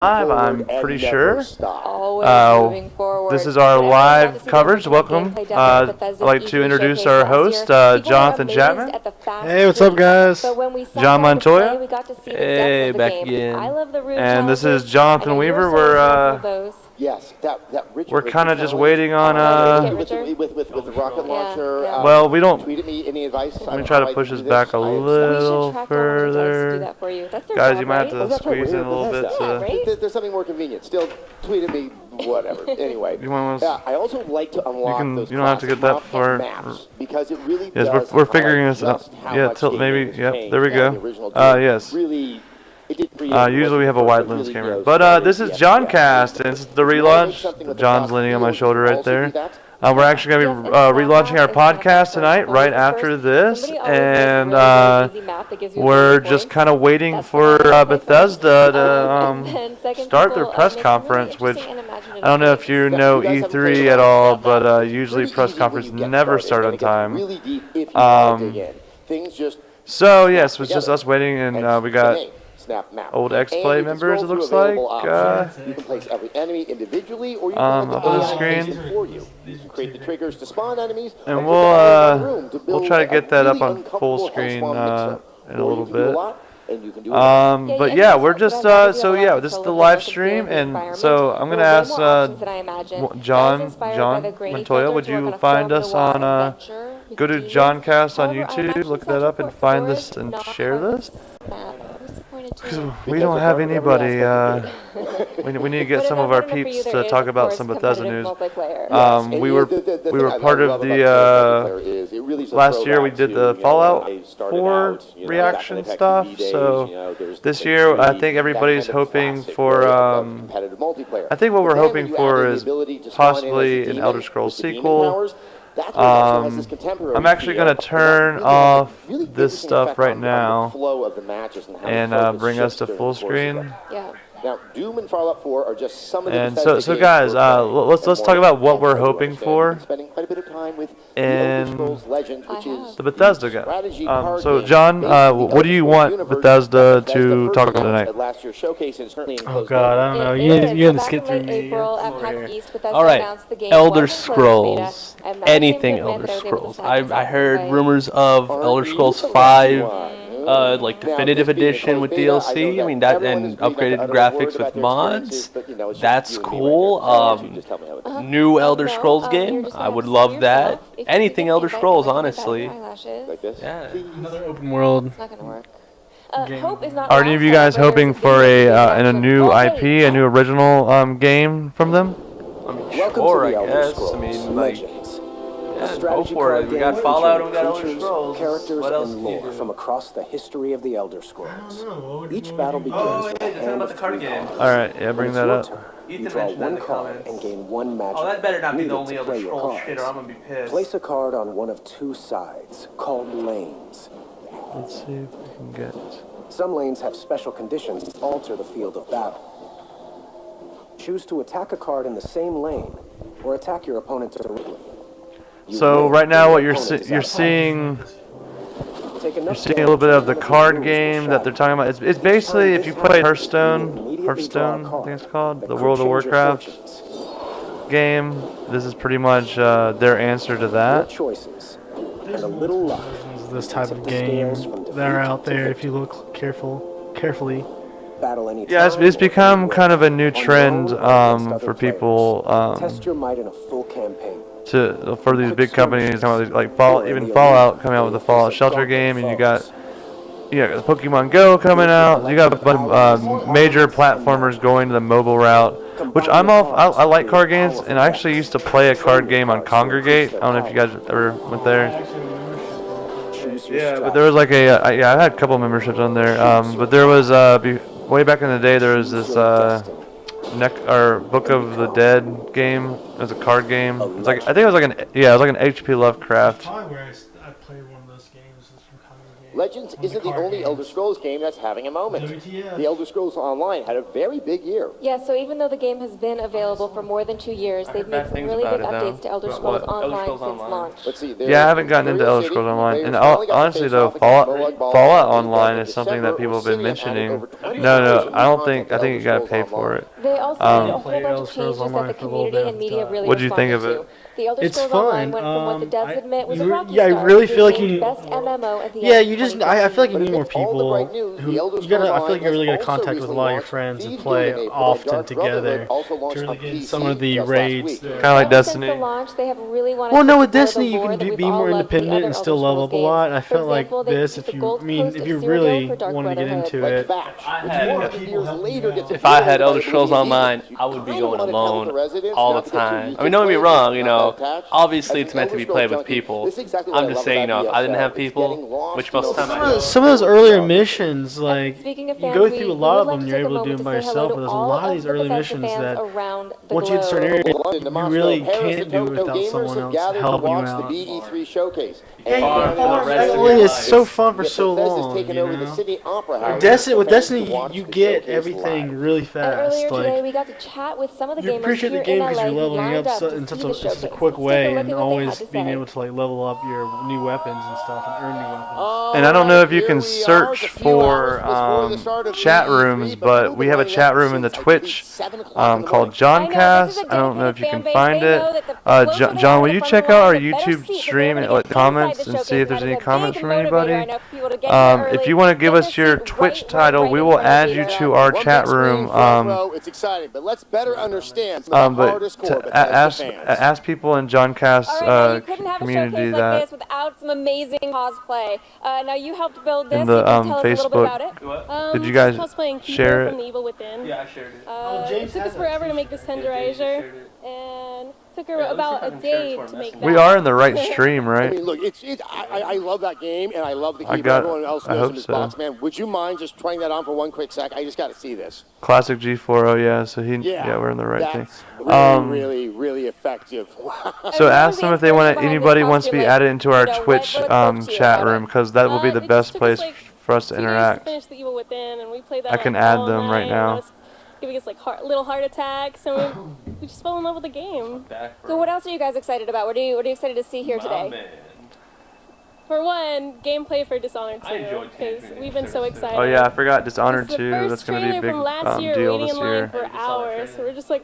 Live, I'm pretty sure. Moving forward. This is our live coverage. Welcome. I'd like to introduce our host, Jonathan Chapman. Hey, what's up, guys? John Montoya. Hey, back again. And this is Jonathan Weaver. We're kind of just waiting on. With the rocket launcher. Well, we don't. Tweeted me any advice. Let me try to push this back a little further. Guys, you might have to squeeze in a little bit. There's something more convenient. Still, tweeted me, whatever. Anyway, I also like to unlock those. You don't have to get that far. Maps because it really yes, we're figuring this out. Yeah, maybe. Yep, there we go. Yes. Really. Usually we have a wide lens camera. But this is JONCAST, and this is the relaunch. John's leaning on my shoulder right there. We're actually going to be relaunching our podcast tonight, right after this. And we're just kind of waiting for Bethesda to start their press conference, which I don't know if you know E3 at all, but usually press conferences never start on time. So, yes, it was just us waiting, and we got old X-Play members, it looks like. You can place every enemy individually, or you can up on the screen. You can create the triggers to spawn enemies, and we'll try to get that up on full screen in a little bit. But yeah, we're just so yeah, this is the live stream, and so I'm gonna ask John Montoya, would you find us on go to JONCAST on YouTube, look that up, and find this and share this? Because we don't have anybody. We need to get some of our peeps to talk about some Bethesda news. We were part of the last year we did the Fallout 4 reaction stuff. So this year I think everybody's hoping for. I think what we're hoping for is possibly an Elder Scrolls sequel. I'm actually going to turn off this stuff right now and bring us to full screen. Yeah. Now, Doom and Fallout 4 are just some of the and so guys, let's talk about what we're hoping for in the Bethesda guy. So John, what do you want Bethesda to talk about tonight? Oh God, I don't know. You're gonna skip through me. All right, Elder Scrolls. Anything Elder Scrolls. I heard rumors of Elder Scrolls 5. Like definitive edition with DLC. I mean that, and upgraded graphics with mods. That's cool. New Elder Scrolls game. I would love that. Anything Elder Scrolls, honestly. Yeah. Another open world. It's not gonna work. Are any of you guys hoping for a new IP, a new original game from them? I mean, sure, I guess. I mean, like. Yeah, go for it. We got Fallout and we got Elder Scrolls. Characters what else and lore from across the history of the Elder Scrolls. Each battle begins with a hand of three cards. All right, yeah, bring that up. You draw one card and gain one magic. Oh, that better not be the only Elder Scrolls shit, or I'm gonna be pissed. Place a card on one of two sides, called lanes. Let's see if we can get. Some lanes have special conditions that alter the field of battle. Choose to attack a card in the same lane, or attack your opponent directly. So right now, what you're seeing a little bit of the card game that they're talking about. It's basically if you play Hearthstone, I think it's called, the World of Warcraft game. This is pretty much their answer to that. This type of game that are out there if you look carefully. Yeah, it's become kind of a new trend for people. Test your might in a full campaign. For these big companies, like Fallout coming out with the Fallout Shelter game, and you got Pokemon Go coming out. You got a bunch of major platformers going to the mobile route, which I like card games, and I actually used to play a card game on Congregate. I don't know if you guys ever went there. Yeah, but there was like I had a couple of memberships on there. But there was way back in the day there was this Book of the Dead game. It was a card game. It's like it was like an H.P. Lovecraft. Probably where I played one of those games was from Congregate. Legends isn't the only Elder Scrolls game that's having a moment. WTF. The Elder Scrolls Online had a very big year. Yeah, so even though the game has been available for more than 2 years, they've made some really big updates to Elder Scrolls Online since launch. Let's see, Yeah, I haven't gotten into Elder Scrolls Online, and honestly though, Fallout Online is something that people have been mentioning. No, I don't think. I think you gotta pay for it. They also made a whole bunch of changes that the community and media really What'd you think responded of to. The Elder It's Scrolls fun. Online went from what the devs admit was a rocky yeah, I start really to feel like being you- best MMO at the Yeah, end you of just. 2014. I feel like you need more But amidst all the people bright news, who. the Elder You gotta. I Scrolls feel like you really Online gotta has contact with a also lot of your recently friends and launched play Thieves often Dark together Brotherhood also launched to really on get PC some of the just last raids. week. Kind of like Ever Destiny. Since the launch, they have really wanted Well, to no, put with together Destiny the you lore can that we've be all more loved from the independent other and still Elder level up a Scrolls lot. games. I For felt like example, they this, keep if the you Gold mean, Coast if of you Cyrodiil really for Dark want to get Brotherhood. into Like it, Thatch, which had- 400 years later gets If I had a Elder really Scrolls easy Online, use. I would be Kinda going wanna tell alone the residents all not the to get too time. used I mean, to don't get me playing wrong, games, you know, not that attached. obviously As it's an meant to Elder be Scrolls played with junkie, people. this is exactly what I'm I just love saying, you about know, if I didn't ESO. have It's people, getting lost which in most of the those time I don't. some of those earlier missions, like Speaking of you fans, go through a lot would of like them, to you're take a able to do moment them to by say hello yourself. to But there's a all lot of of these the early Bethesda missions fans that around the once you hit certain globe. areas, London to you Moscow, really Paris can't to do Tokyo, without gamers someone have else gathered to helping you watch the out. BD3 showcase. Hey, And for the rest of only your is life. so fun for Yet so Bethesda's long, taken you over the know. Sydney Opera House. With for fans to Destiny, watch you the get showcase everything live. really And fast. earlier today, Like we got to chat with some of the you gamers appreciate here the game in because LA you're who leveling lined up up in to such see the such a showcase. quick Let's take a way, look and at what they had always to being say. able to like level up your new weapons and stuff and earn new weapons. And I don't know if you can Here we are, search just a few hours for before the start of chat BD3, rooms, but but we've we been have a lining chat up room in the since, I Twitch believe, 7 o'clock in the called morning. JONCAST. I don't know if you can find it. John, will you check out our YouTube stream and like comments and see if there's any comments from anybody? If you want to give us your Twitch title, we will add you to our One chat big screen, room. front row, it's exciting, but let's better understand some of the But hardcore Bethesda fans. ask people in JONCAST All right, now you couldn't have a community showcase like that this without some amazing cosplay. Now you helped build this. in the you can tell us a little bit Facebook. about it. Did you guys cosplaying share Keeper from it? The Evil Within. Yeah, I shared it. It took us forever to make this tenderizer, and took her about a day to make that. We are in the right stream, I right? mean, look, I love that game, and I love the I keyboard. got- Everyone else I knows hope in this so. box, man. Would you mind just trying that on for one quick sec? I just got to see this. Classic G4. Oh yeah, so we're in the right thing. That's really effective. So ask them if they want anybody wants to be added into our Twitch chat room, because that will be the It best just took place us, like, for us to 2 days interact. finish The Evil Within, and we played that I can like, add all them right night, now. and it was giving us like little heart attacks, and we just fell in love with the game. So what else are you guys excited about? What are you excited to see here today? For one, gameplay for Dishonored 2, I enjoyed because Teenage we've been so Mutant Ninja excited. Oh yeah, I forgot Dishonored It's the 2. first That's gonna be a trailer big from last year, deal waiting this in line year. for hours. So we're just like,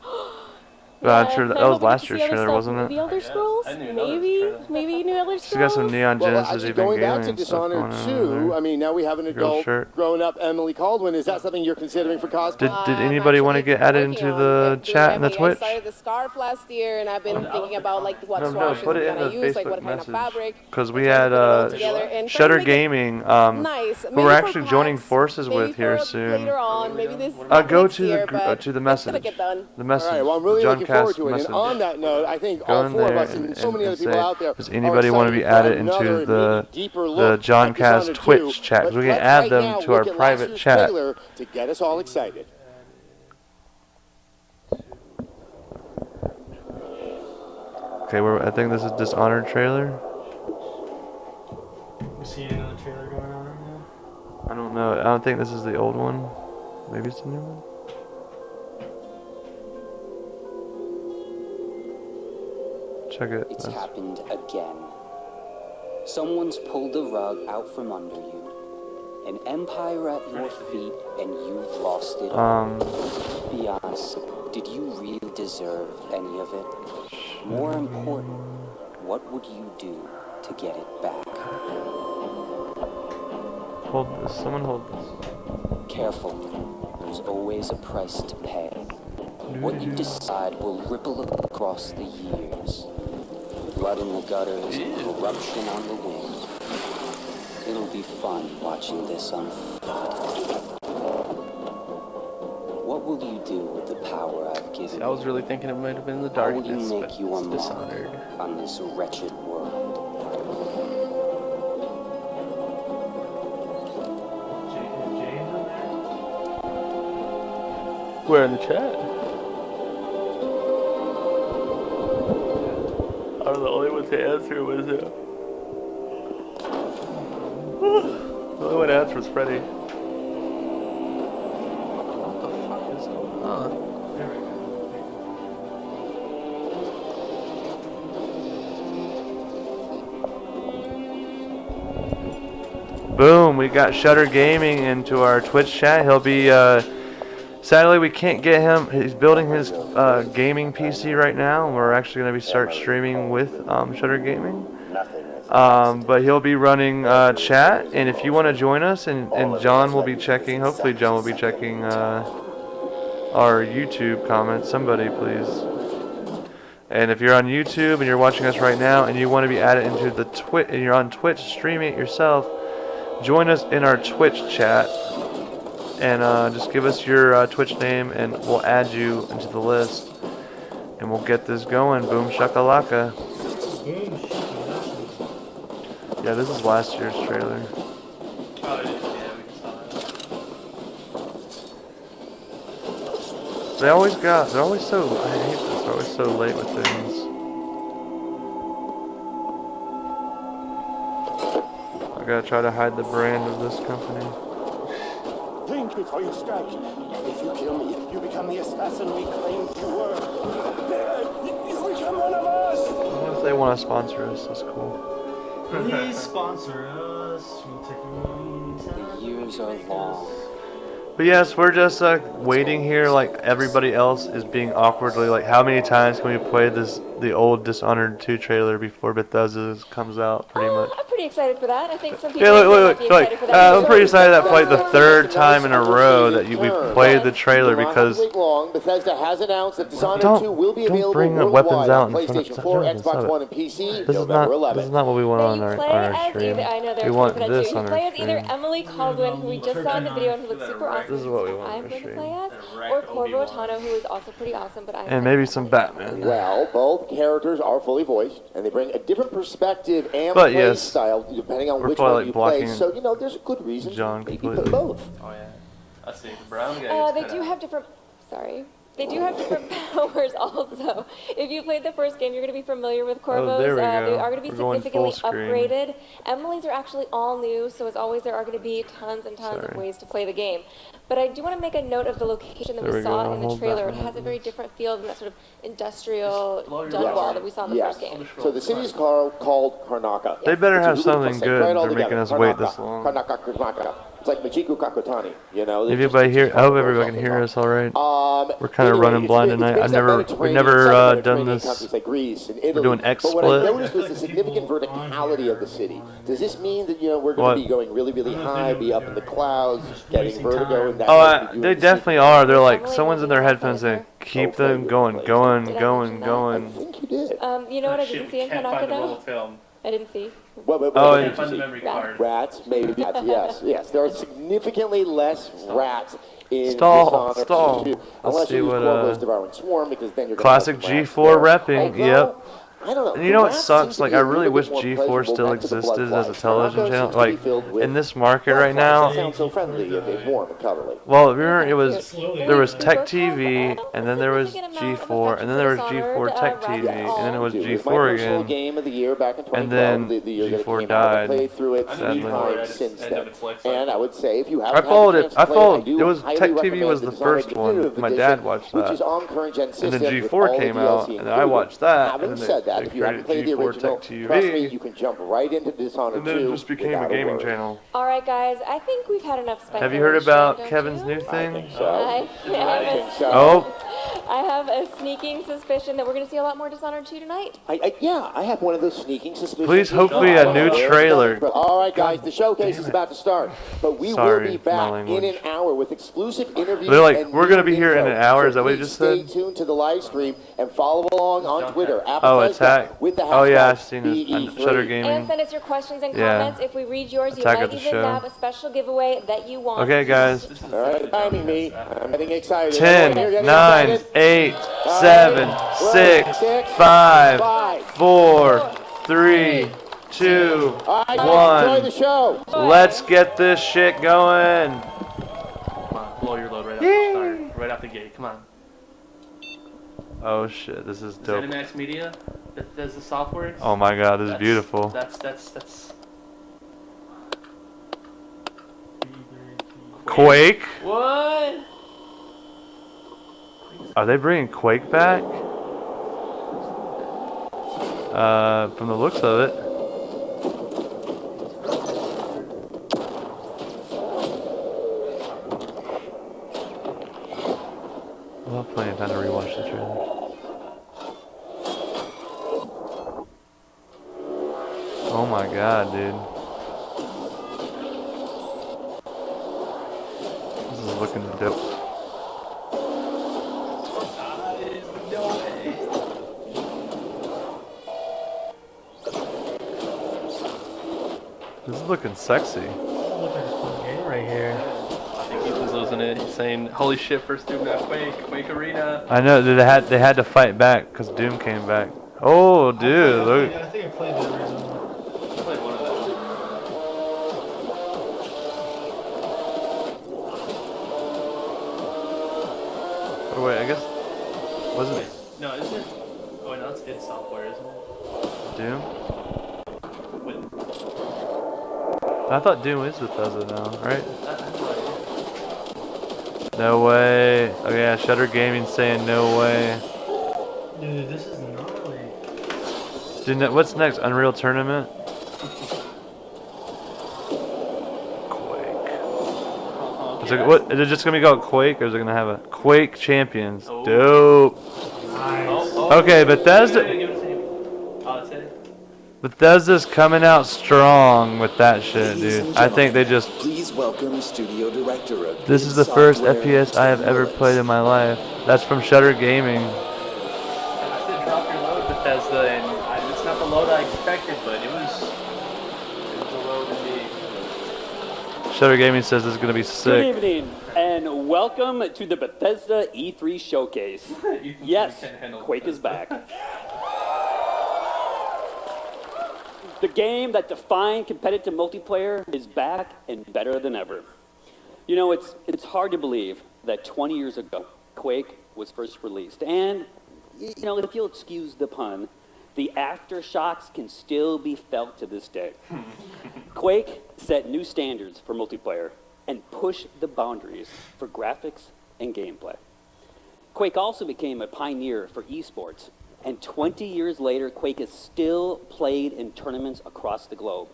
I'm sure that and I was hope we get last to year's see other trailer, stuff. wasn't it? The Elder Scrolls? I knew another trailer. Maybe new Elder Scrolls? She got some Neon Well, Genesis actually, even going back gaming to stuff going Dishonored on 2, over I mean, now we have an Girl adult, shirt. grown-up Emily Caldwin. Is that something you're considering for cosplay? Did anybody want to get added into the chat and the Twitch? I started the scarf last year, and I've been thinking about like what No, swatches put it I'm in gonna the use, like Facebook what kind of message. fabric. Because we and trying had to put it all together and trying to Shutter make it Gaming, nice. who Maybe we're for actually joining packs, forces maybe with here for soon. Later on, maybe this Go next to year, the but to the it's gonna message. get done. The All message. right, well, I'm really looking forward JONCAST to it. message. And on that note, I think Go all in four of there us and so many other say, people out there does anybody want to be excited added for into another, the maybe deeper look at JONCAST Dishonored Twitch 2, chat? but We can let's add right them now to our look at last private year's chat. trailer to get us all excited. Okay, I think this is Dishonored trailer. You see another trailer going on right now? I don't know. I don't think this is the old one. Maybe it's the new one. Check it. It's That's- happened again. Someone's pulled the rug out from under you. An empire at your feet, and you've lost it all. Be honest, did you really deserve any of it? More important, what would you do to get it back? Hold this. Someone hold this. Careful, there's always a price to pay. What you decide will ripple across the years. Blood in the gutters, corruption on the wind. It'll be fun watching this unfold. What will you do with the power I've given I was you? really thinking it might have been the How will you darkness, but make you it's unlock Dishonored. on this wretched world? We're in the chat. I'm the only one to answer, was it? The only one to answer was Freddy. What the fuck is going on? Boom, we got Shutter Gaming into our Twitch chat. He'll be, sadly we can't get him. He's building his gaming PC right now, and we're actually going to start streaming with Shutter Gaming. But he'll be running chat, and if you want to join us, and John will be checking, hopefully John will be checking our YouTube comments. Somebody please. And if you're on YouTube and you're watching us right now and you want to be added into the Twitch, and you're on Twitch streaming it yourself, join us in our Twitch chat, and just give us your Twitch name and we'll add you into the list, and we'll get this going. Boom shakalaka. Yeah, this is last year's trailer. They're always so, I hate this, they're always so late with things. I gotta try to hide the brand of this company. Think before you strike. If you kill me, you become the assassin we claimed you were. You become one of us! What if they want to sponsor us? That's cool. Please sponsor us. We'll take The years are long. But yes, we're just waiting here like everybody else is being awkwardly like, how many times can we play the old Dishonored 2 trailer before Bethesda comes out, pretty much. I'm pretty excited for that. I think some people Yeah, might be excited for that. I'm pretty excited that for like the third time in a row that we played the trailer because Bethesda has announced that Dishonored 2 will be don't available bring the worldwide weapons out on in front of PlayStation 4, Xbox One, and PC November 11th. This is not what we want on our stream. I know We want this you on play our as either stream. Emily Caldwin, who we just saw in the video and who looks super awesome. This is what we want I'm on our going to stream. play as, or Corvo Attano, who is also pretty awesome, but I'm And maybe some Batman. Well, both characters are fully voiced, and they bring a different perspective and But play yes, style depending on we're which probably one you like play. blocking So, you know, there's a good reason John to maybe completely. put both. Oh yeah. I see. The brown guy. They do have different. Sorry. They do have different powers also. If you played the first game, you're going to be familiar with Corvos. there we They go. are going to be We're going significantly full screen. upgraded. Emily's are actually all new, so as always, there are going to be tons and tons of ways to play the game. But I do want to make a note of the location that There we we saw go. in the Hold trailer. that It has a very different feel than that sort of industrial Yes. Dunwall that we saw in the Yes. first game. So the city is called Karnaka. They better have It's a something Google good. right all They're making together. us wait Karnaka. this long. Karnaka. It's like Machiku Kakutani, you know. If everybody here, I hope everybody can hear us all right. We're kind of running blind tonight. We've never done this. Like Greece and Italy. We're doing But what I XSplit. noticed was the significant verticality of the city. Does this mean that we're going to be going really, really high, be up in the clouds, getting vertigo? And that They definitely are. They're like someone's in their headphones saying, keep them going. I think think you did. You know what I didn't see in Kanaka though? Film. I didn't see. What Oh, did you Find the see? memory card. Rats, maybe rats. Yes. There are significantly less rats in Stall. Dishonored 2, Let's unless see you use what, Corvo's Devouring Swarm, because then you're Classic gonna have some G4 rats repping. there. Yep. I don't know. And you know what Rats sucks? seem to Like, be I a really little wish bit more G4 pleasurable still back to the existed as a blood television flies. channel. Kanaka seems to be Like, filled with in this market blood right flies. now. It sounds so friendly and warm and cuddly. Well, remember there was Tech TV, and then there was G4, and then there was G4 Tech TV, and then it was G4 again. Game of the year back in 2012, And then the year that it G4 came out. I died, played through it 3 sadly. times since then. And I would say if you haven't I followed had the it. chance to play I do It was highly Tech TV recommend was the Dishonored first one. Definitive My Edition, dad watched which that. is on current gen And systems then with G4 all the came DLC out, and then I included. watched that. Having And then said that, they if you haven't played created the G4 original, Tech TV. trust me, you can jump right into Dishonored And then 2 it just became without a gaming worry. channel. All right, guys. I think we've had enough speculation. Have you heard about don't Kevin's you? new thing? I think so. I think so. Oh, I have a sneaking suspicion that we're going to see a lot more Dishonored 2 tonight. I have one of those sneaking suspicions. Please, hopefully a new trailer. All right, guys, the showcase is about to start, but we Sorry, will be my back language. in an hour with exclusive interviews. They're like, and we're gonna new be here in info. an hour, is So that what you please just said? Stay tuned to the live stream and follow along on Twitter. Oh, Attack. With the Oh yeah, hashtag I've seen it on BE3. Shutter And Gaming. send us your questions and Yeah. comments. If we read yours, you Attack might of the even Show. have a special giveaway that you want. Okay, guys. All right, timing me. I'm getting excited. 10, Everyone here getting 9, excited? 8, 7, 6, 5, 4, 3, 2, All right, guys, enjoy the 1. show. Let's get this shit going. Come on, blow your load right off the start, right out the gate. Come on. Oh shit, this is dope. ZeniMax Media, Bethesda Softworks. Oh my god, this is beautiful. That's. Quake? What? Are they bringing Quake back? From the looks of it. I'll have plenty of time to rewatch the trailer. Oh my god, dude. This is looking dope. This is looking sexy. Look like a fun game right here. I think he was losing it. He's saying, "Holy shit, first Doom got Quake Arena." I know they had to fight back because Doom came back. Oh, dude, look. I think I played the original. I played one of them. Oh wait, I guess wasn't Wait, no, isn't it? Oh, no, it's id Software, isn't it? Doom? Wait, I thought Doom is Bethesda now, right? I have no idea. No way. Okay, yeah, Shutter Gaming saying no way. Dude, this is gnarly. Dude, what's next? Unreal Tournament? Quake. Is it, what, is it just gonna be called Quake, or is it gonna have a Quake Champions? Oh. Dope. Okay, Bethesda. Bethesda's coming out strong with that shit, dude. I think they just. Please welcome Studio Director of This is the first FPS I have ever played in my life. That's from Shutter Gaming. I said drop your load, Bethesda, and it's not the load I expected, but it was a load indeed. Shutter Gaming says this is gonna be sick. Good evening, and welcome to the Bethesda E3 Showcase. Yes, Quake is back. The game that defined competitive multiplayer is back and better than ever. You know, it's hard to believe that 20 years ago, Quake was first released. And, you know, if you'll excuse the pun, the aftershocks can still be felt to this day. Quake set new standards for multiplayer and pushed the boundaries for graphics and gameplay. Quake also became a pioneer for esports. And 20 years later, Quake is still played in tournaments across the globe.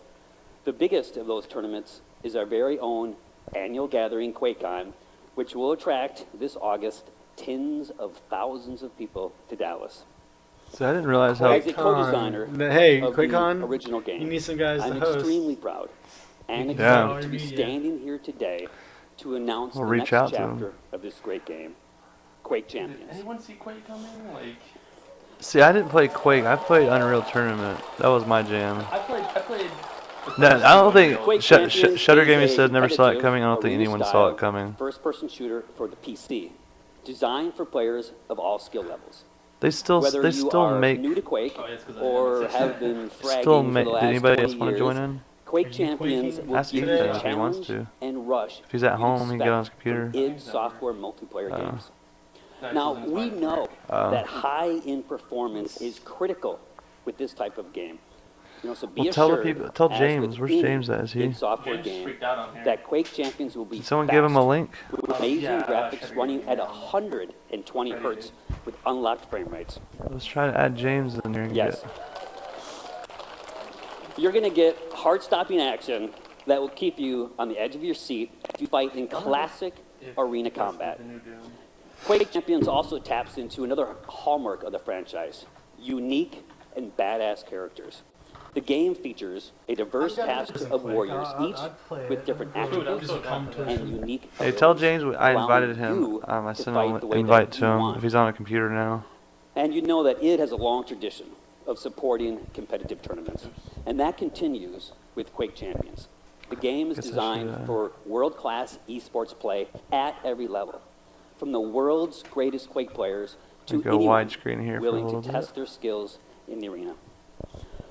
The biggest of those tournaments is our very own annual gathering, QuakeCon, which will attract this August tens of thousands of people to Dallas. So I didn't realize how. As a co-designer Hey, of QuakeCon, the original game, you need some guys I'm to host. extremely proud and Yeah. excited to be standing here today to announce We'll the reach next out to them. chapter of this great game, Quake Did Champions. anyone see Quake come in? Like, See, I didn't play Quake. I played Unreal Tournament. That was my jam. I played. No, I don't think Quake Shutter Champions Gaming is a said never saw it competitive, coming. I don't think anyone saw arena-style it coming. First-person shooter for the PC, designed for players of all skill levels. They still Whether you are make. new to Quake or have been fragging Still for make. the Did last anybody 20 else want to join years, in? Quake Champions will Ask give you Ethan the if he wants challenge to. and rush If he's at you'd home, he can get on his expect computer. from id Software multiplayer games. Now, we know that high-end performance is critical with this type of game. You know, so be Well, tell the assured, people. Tell as James. with Where's any James at? Is he? id Software James game, freaked out on here. that Quake Champions will be Did someone give him a link? with amazing yeah, graphics Shutter running Gaming, at yeah. 120 hertz with unlocked frame rates. Let's try to add James in there. And Yes. Get, You're going to get heart-stopping action that will keep you on the edge of your seat as you fight in classic arena combat. The new Doom. Quake Champions also taps into another hallmark of the franchise, unique and badass characters. The game features a diverse cast of warriors, each with different attributes and unique hey, tell abilities, James I invited allowing him. you I to sent fight him the an way invite that to you him want. if he's on a computer now. And you know that id has a long tradition of supporting competitive tournaments. And that continues with Quake Champions. The game is Guess I should, designed for world-class esports play at every level. From the world's greatest Quake players to Go anyone widescreen here for a willing little to bit. test their skills in the arena.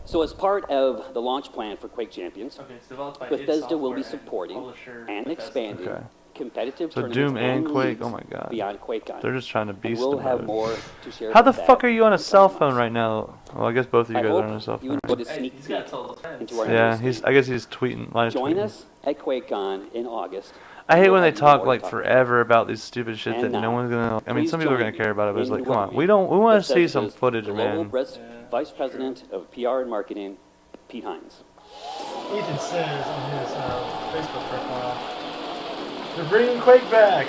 So as part of the launch plan for Quake Champions, Okay, it's developed by id Bethesda will be Software and supporting publisher and Bethesda. expanding Okay. competitive So tournaments Doom and Quake. leagues Oh my God. beyond QuakeCon. They're just trying to And beast we'll the have mode. more to share How the about that fuck are you on a in the cell coming phone months. right now? Well, I guess both of you I guys hope are on a cell you phone. enjoy the Hey, sneak he's got peek to tell his friends. into our Yeah, newest game. I guess he's tweeting live Join tweeting. us at QuakeCon in August. I hate when they We'll have talk more like to talk forever about these stupid shit And that no now, one's gonna. I mean, please some people are join gonna care about it, but it's in like, come on, welcoming we don't. We want to see some Bethesda's footage, Global man. Vice President of PR and Marketing, Pete Hines. Ethan says on his Facebook profile, they're bringing Quake back.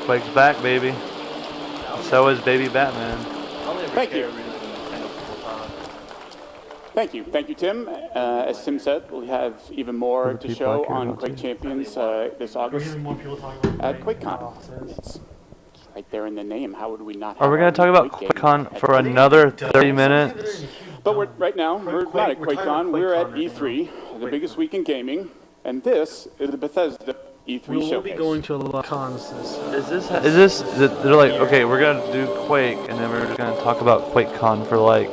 Quake's back, baby. So is Baby Batman. Thank you. Thank you, Tim. As Tim said, we'll have even more Other to people I show care on about, Quake too. Champions this We're August hearing more people talking about at Quake. QuakeCon. It's right there in the name. How would we not? Are we have gonna our talk about Quake game QuakeCon at for QuakeCon? another 30 minutes? But right now we're not at we're talking about QuakeCon. We're at QuakeCon right E3, the biggest week in gaming, and this is the Bethesda E3 We will showcase. be going to a lot of cons this. Is this? They're like, okay, we're gonna do Quake, and then we're just gonna talk about QuakeCon for like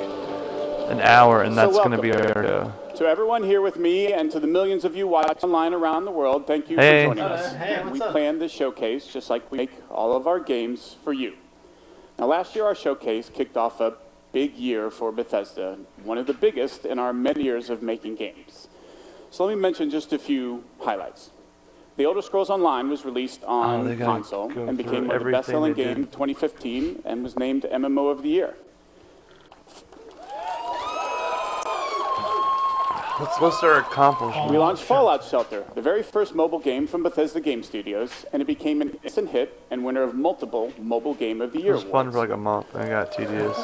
an hour, and So that's gonna welcome. be our show. To everyone here with me and to the millions of you watching online around the world, thank you Hey. for joining us. Hey, what's We up? planned this showcase just like we make all of our games for you. Now, last year our showcase kicked off a big year for Bethesda, one of the biggest in our many years of making games. So let me mention just a few highlights. The Elder Scrolls Online was released they on gotta console go and through became one of the everything best-selling they did. games of 2015 and was named MMO of the Year. Let's list our accomplishments. We launched Fallout Shelter, the very first mobile game from Bethesda Game Studios, and it became an instant hit and winner of multiple Mobile Game of the It Year was fun awards. for like a month. I got tedious.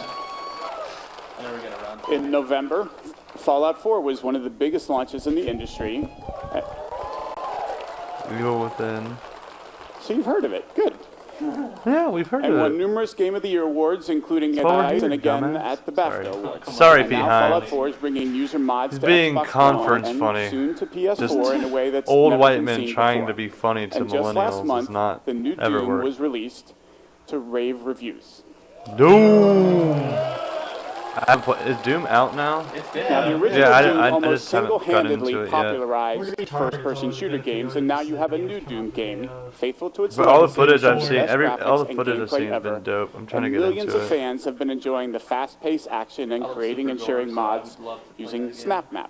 In November, Fallout 4 was one of the biggest launches in the industry. We go within. So you've heard of it. Good. Yeah, we've heard And of won it. numerous Game of the Year awards, including That's why we're Dice and here, again dumbass. at the BAFTA Awards. Sorry, And Pete now Fallout Hines. 4 is bringing user mods He's to being Xbox conference One and funny. soon to PS4 Just in a way that's old never white been men seen trying before. to be funny to And just last millennials month, is not the new ever Doom work. was released to rave reviews. Doom. Is Doom out now? Now, the original Yeah, Doom I almost just haven't gotten into single-handedly it yet. popularized first-person shooter games, and now you have a new Doom game, faithful to its But all the legacy, footage I've with seen, best all the graphics and footage I've gameplay seen has ever. been dope. I'm trying to And get millions into of it. fans have been enjoying the fast-paced action and creating and sharing mods using SnapMap.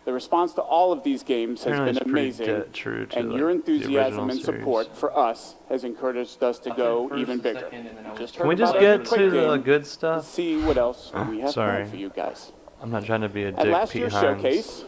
The response to all of these games has Apparently been it's pretty amazing, true to and like, your the enthusiasm original and series. support for us has encouraged us to go even bigger. Just Can we heard just about get our quick to the game. good stuff? Let's see what else we have Sorry. planned for you guys. I'm not trying to be a At dick, last Pete year's Hines. showcase,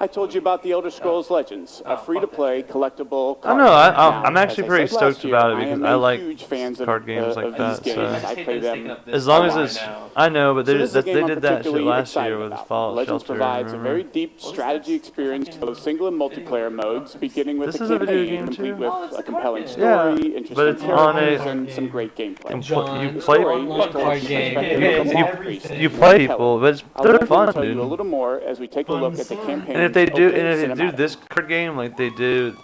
I told you about the Elder Scrolls Legends, a free-to-play collectible I card know. game. I'm Now, actually as I pretty said last stoked year, about it I because am I a like huge fan card games like of that. these games. So I play them. as long as it's, I know, but So they this is a game they I'm did that shit particularly last excited year with about. Fallout Legends Shelter. provides a Remember? very deep strategy experience, both single and multiplayer modes, beginning with This a is a video campaign game complete too? with a compelling story, Yeah, but interesting it's on a- characters, and some great gameplay. You play Card game. you play people, but they're fun, tell you a dude. little more as we take a look at the campaign. And if they do this card game like they did,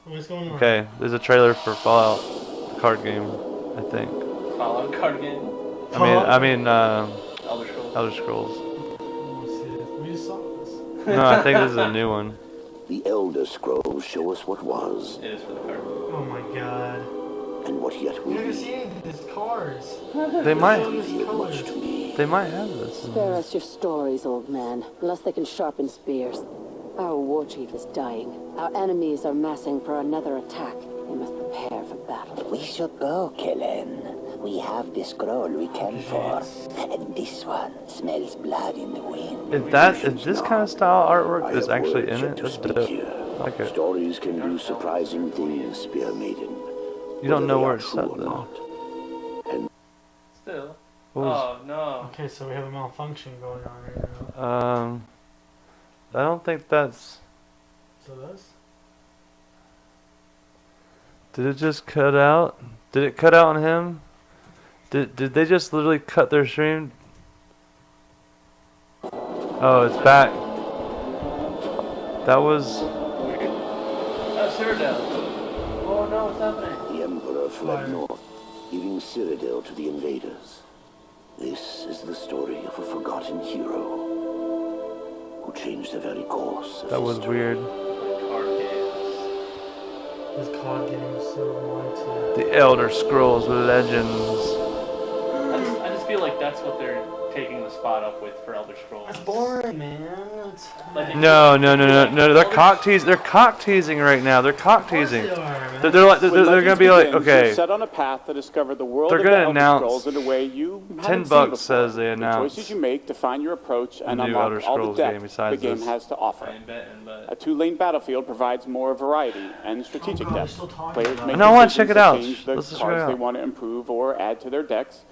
What's going on? okay, there's a trailer for Fallout card game, I think. Fallout card game. I mean, Elder Scrolls. Elder Scrolls. We just saw this. No, I think this is a new one. The Elder Scrolls show us what was It is for the card. Oh my god. and what yet You will never be. seen these cars. They might, Revealed much to me. they might have this. Spare us your stories, old man, unless they can sharpen spears. Our war chief is dying. Our enemies are massing for another attack. We must prepare for battle. We should go, Kellen. We have the scroll we came for. And this one smells blood in the wind. If this kind of style artwork is actually in it, that's dope. I like it. Stories can do surprising things, Spear Maiden. You don't know Whether where they it's are set true or though. not. And Still. What was- Oh no. Okay, so we have a malfunction going on right now. I don't think that's. So this? Did it just cut out? Did it cut out on him? Did they just literally cut their stream? Oh, it's back. That was. Oh, Cyrodiil. Oh no, what's happening? the Emperor fled north, leaving Cyrodiil to the invaders. This is the story of a forgotten hero who changed the very course of That was history. weird. Card games. This card game is so mighty. The Elder Scrolls Legends. I just feel like that's what they're taking the spot up with for Elder Scrolls. That's boring, man. No. They're cock teasing right now. They're cock teasing. They're gonna be like, okay. You're set on a path to discover the world They're of the gonna Elder announce Scrolls in a way you haven't $10 seen before. says they The announce choices you make define your approach and new Elder unlock all the Scrolls game depth the besides game this. has to offer. A two-lane battlefield provides more variety and strategic depth. Players make I want to check decisions it to out. change the Let's just cards check it they out. want to improve or add to their decks.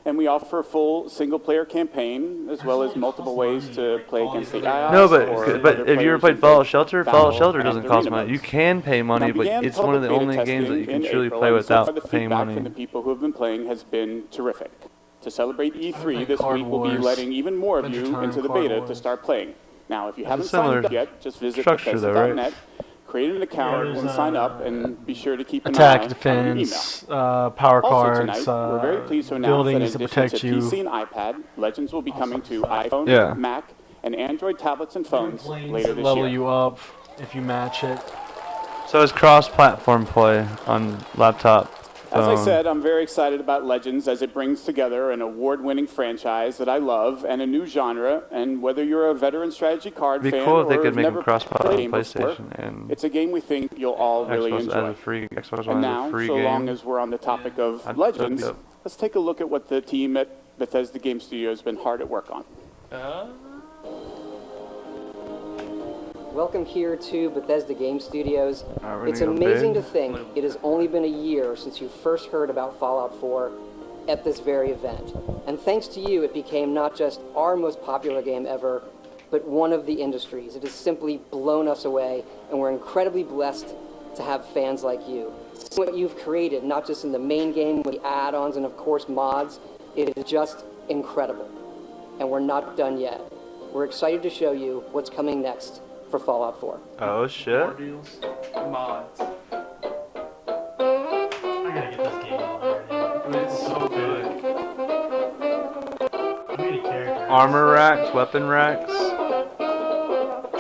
And we offer a full single-player campaign, as well as multiple ways to play against the AI. No, but if you ever played Fallout Shelter doesn't cost money. You can pay money, but it's one of the only games that you can truly play without paying money. From the people who have been playing has been terrific. To celebrate E3 this week, we'll be Wars. letting even more of you into the beta to start playing. Now, if you haven't signed up yet, just visit Bethesda.net, create an account, and sign up, and be sure to keep an eye Attack, on your defense, email. power Also cards, tonight, we're very pleased to announce that in buildings to addition protect to you. PC and iPad, Legends will be coming to iPhone, Yeah. Mac, and Android tablets and phones later this level year. you up if you match it. So it's cross-platform play on laptop. As I phone. said, I'm very excited about Legends as it brings together an award-winning franchise that I love and a new genre. And whether you're a veteran strategy card It'd be fan cool if they or could have make them never cross-platform played a game before, PlayStation and it's a game we think you'll all really Xbox enjoy. as a free Xbox One And as now, a free so game. long as we're on the topic of I'd Legends, look it up. let's take a look at what the team at Bethesda Game Studio has been hard at work on. Welcome here to Bethesda Game Studios. we're It's gonna go amazing big. to think it has only been a year since you first heard about Fallout 4 at this very event. And thanks to you, it became not just our most popular game ever, but one of the industry's. It has simply blown us away, and we're incredibly blessed to have fans like you. What you've created, not just in the main game with the add-ons and of course mods, it is just incredible. And we're not done yet. We're excited to show you what's coming next for Fallout 4. Oh shit. Mods. I gotta get this game already. It's so good. I need a character. Armor racks, weapon racks,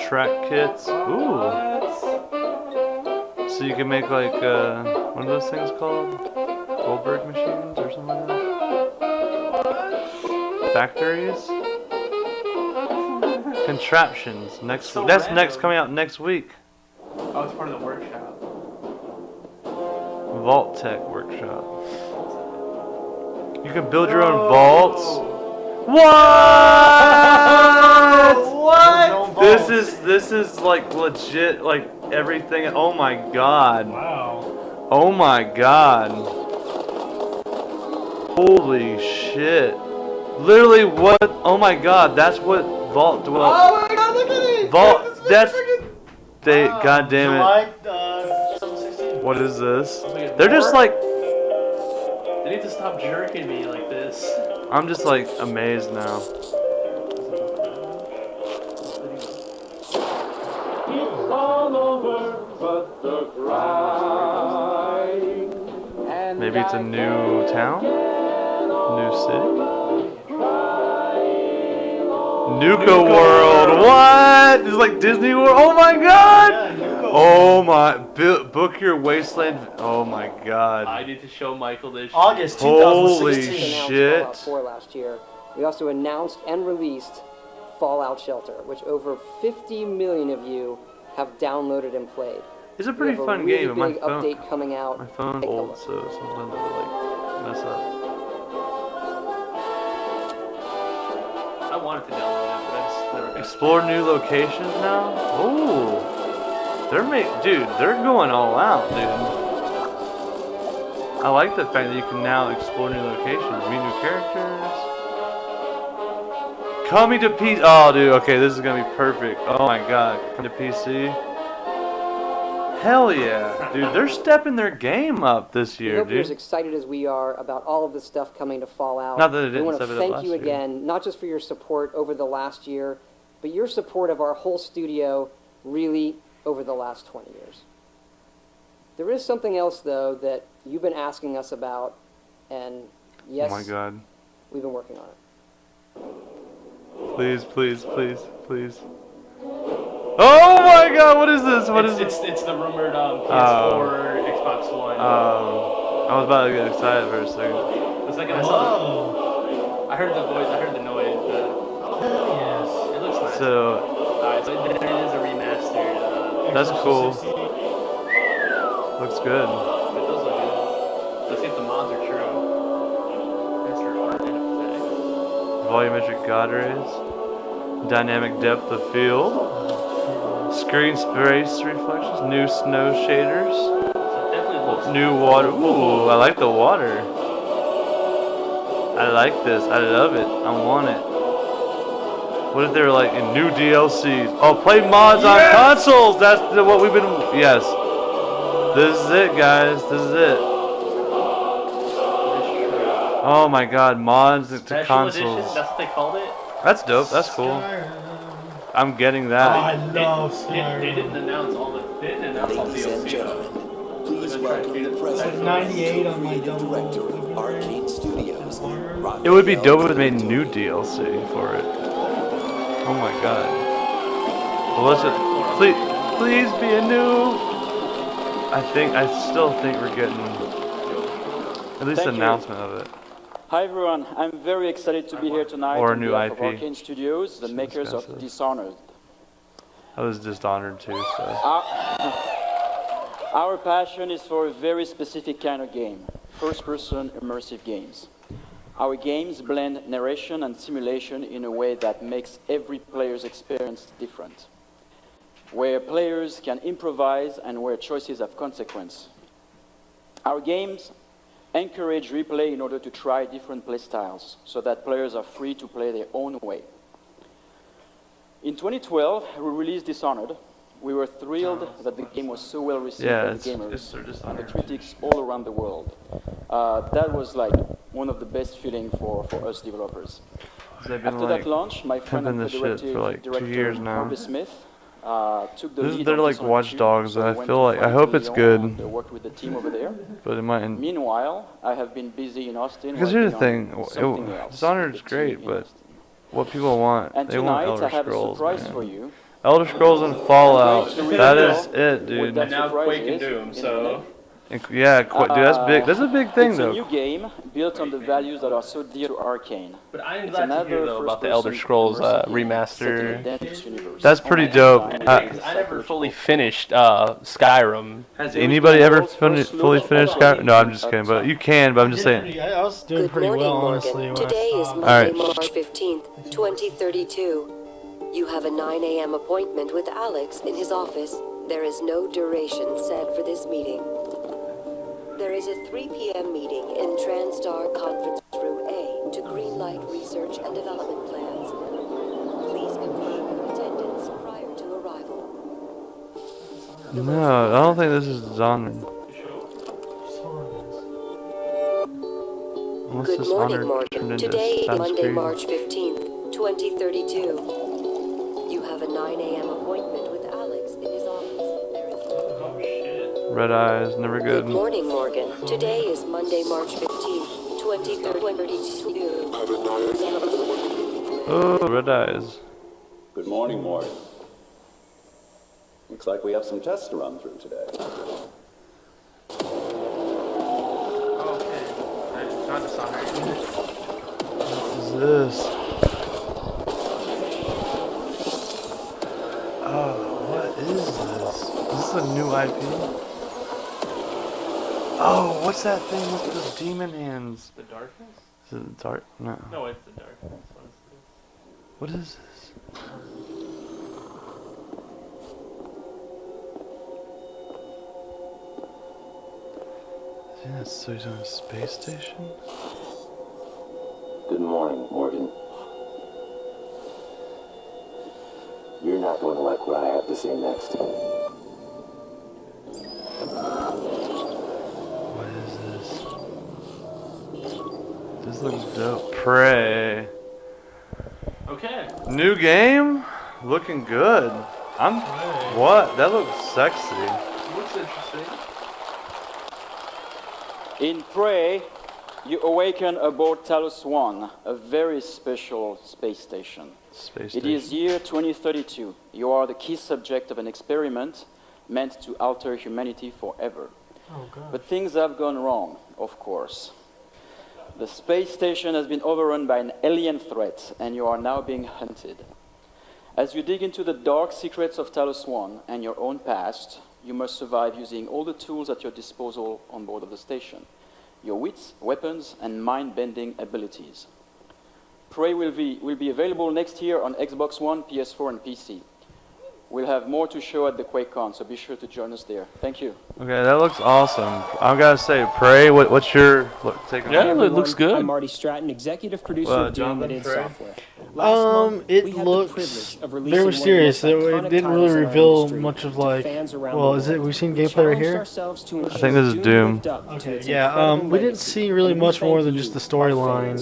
track kits. Ooh. So you can make like what are those things called? Goldberg machines or something like that? Factories? Contraptions. That's next coming out next week. Oh, it's part of the workshop. Vault Tech Workshop. You can build your own vaults. What? This is like legit, like everything. Oh my god. Wow. Oh my god. Holy shit. Literally what? Oh my god. That's what Vault Dwell. Oh my god, look at it! Vault. That's. They. God damn it. July 7/16. What is this? They're just like. They need to stop jerking me like this. I'm just like amazed now. Maybe it's a new town? New city? Nuka World! What? It's like Disney World? Oh my god! Oh my. Book your Wasteland. Oh my god. I need to show Michael this. August Holy 2016. shit. Fallout 4 last year. We also announced and released Fallout Shelter, which over 50 million of you have downloaded and played. It's a pretty We have fun really game, but my big phone, update coming out. my phone's Take a old, look. so sometimes I like mess up. I wanted to download it, but I just never got Explore new locations now? Ooh. Dude, they're going all out, dude. I like the fact that you can now explore new locations, meet new characters. Coming to PC. Oh, dude, okay, this is gonna be perfect. Oh my god, come to PC. Hell yeah, dude, they're stepping their game up this We year, hope you're as dude. excited as we are about all of the stuff coming to Fallout. Not that they we didn't want step to it up thank last you year. again, not just for your support over the last year, but your support of our whole studio really over the last 20 years. There is something else, though, that you've been asking us about, and yes, Oh my god. we've been working on it. Please, please, please, please. Oh my god, what is this? What is this? It's the rumored PS4, Xbox One. I was about to get excited for a second. The second I saw I heard the voice. I heard the noise. It looks nice. So Alright, so it is a remastered. that's cool. Looks good. It does look good. Let's see if the mods are true. That's for art and effects. Volumetric God rays. Dynamic depth of field. Screen space reflections. New snow shaders. So it definitely looks New water. Ooh, I like the water. I like this. I love it. I want it. What if they were like in new DLCs? Oh, play mods on consoles. That's what we've been. Yes. This is it, guys. This is it. Oh my God, mods to Special consoles. edition? That's what they called it? That's dope. That's cool. I'm getting that. I love Skyrim. They didn't announce all the. They didn't announce all the DLC though. Please welcome the president, 98 on my creative director of Arcane Studios. It would be dope if they made new DLC for it. Oh my God. Well, let's just, please be a new. I still think we're getting at least an announcement of it. Hi everyone, I'm very excited to be here tonight Or a on new behalf IP. of Arcane Studios, the makers of Dishonored. I was Dishonored too, so. Our passion is for a very specific kind of game, first-person immersive games. Our games blend narration and simulation in a way that makes every player's experience different, where players can improvise and where choices have consequence. Our games encourage replay in order to try different playstyles so that players are free to play their own way. In 2012, we released Dishonored. We were thrilled that the game was so well received by the gamers and the critics all around the world. That was like one of the best feelings for us developers. After that launch, my friend and co-director Harvey Smith took the lead they're on like Dishonored Watch 2, Dogs. so I went feel to like I France hope to it's Lyon good. and worked with the team over there. But it might. Meanwhile, I have been busy in Austin. Because here's the working thing, on something else, Dishonored's great, but what people want, And they want tonight, Elder I have a Scrolls. surprise Man. for you. Elder Scrolls and Fallout. That is it, dude. What that Now surprise Quake and is Doom, in a minute. so. Yeah, dude, that's big. That's a big thing, It's though. a new game built on the values that are so dear to Arcane. But I'm It's glad to hear another though about the first-person Elder Scrolls immersive game set in a remaster. dense universe. That's pretty dope. I never fully finished Skyrim. Has anybody ever fully finished Skyrim? No, I'm just kidding. But you can. But I'm just saying. I was doing Good pretty morning, well, Morgan. honestly. When Today I is stopped. Monday, Alright. March 15th, 2032. You have a 9 a.m. appointment with Alex in his office. There is no duration set for this meeting. There is a 3 p.m. meeting in TranStar Conference Room A to greenlight research and development plans. Please confirm your attendance prior to arrival. No, I don't think this is Dishonored. Unless Good morning, Dishonored Morgan. turned into Today is Assassin's Monday, Creed. March 15th, 2032. You have a 9 a.m. appointment with Alex in his office. There is Red eyes, never good. Good morning, Morgan. Today is Monday, March 15th, 2032. Oh, red eyes. Good morning, Morgan. Looks like we have some tests to run through today. Not Dishonored. What is this? Oh, what is this? Is this a new IP? Oh, what's that thing with the demon hands? The Darkness? Is it dark? No. No, it's the Darkness. What is this? Yeah, so he's on a space station? Good morning, Morgan. You're not going to like what I have to say next. What is this? This looks dope. Prey. Okay. New game? Looking good. What? That looks sexy. Looks interesting. In Prey, you awaken aboard Talos 1, a very special space station. It is year 2032. You are the key subject of an experiment meant to alter humanity forever. Oh, God. But things have gone wrong, of course. The space station has been overrun by an alien threat, and you are now being hunted. As you dig into the dark secrets of Talos 1 and your own past, you must survive using all the tools at your disposal on board of the station. Your wits, weapons, and mind-bending abilities. Prey will be available next year on Xbox One, PS4, and PC. We'll have more to show at the QuakeCon, so be sure to join us there. Thank you. Okay, that looks awesome. I've got to say, Prey, what's your take on Yeah, that? it looks good. I'm Marty Stratton, executive producer of Doom at id Software. It looks very mysterious. It didn't really reveal much of like. Well, is it? We've seen gameplay right here. I think this is Doom. Okay, yeah. We didn't see really much more than just the storyline.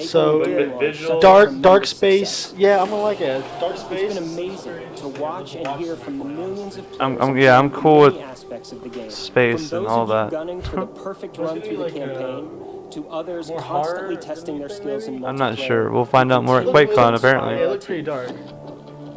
So dark space. Yeah, I'm gonna like it. Dark space. It's been amazing to watch and hear from the millions of players I'm cool with aspects of the game. space and all that. Gunning for the perfect run through the campaign, to others constantly testing their skills in multiplayer. I'm not sure. We'll find out more at QuakeCon, apparently. Yeah, it looks pretty dark.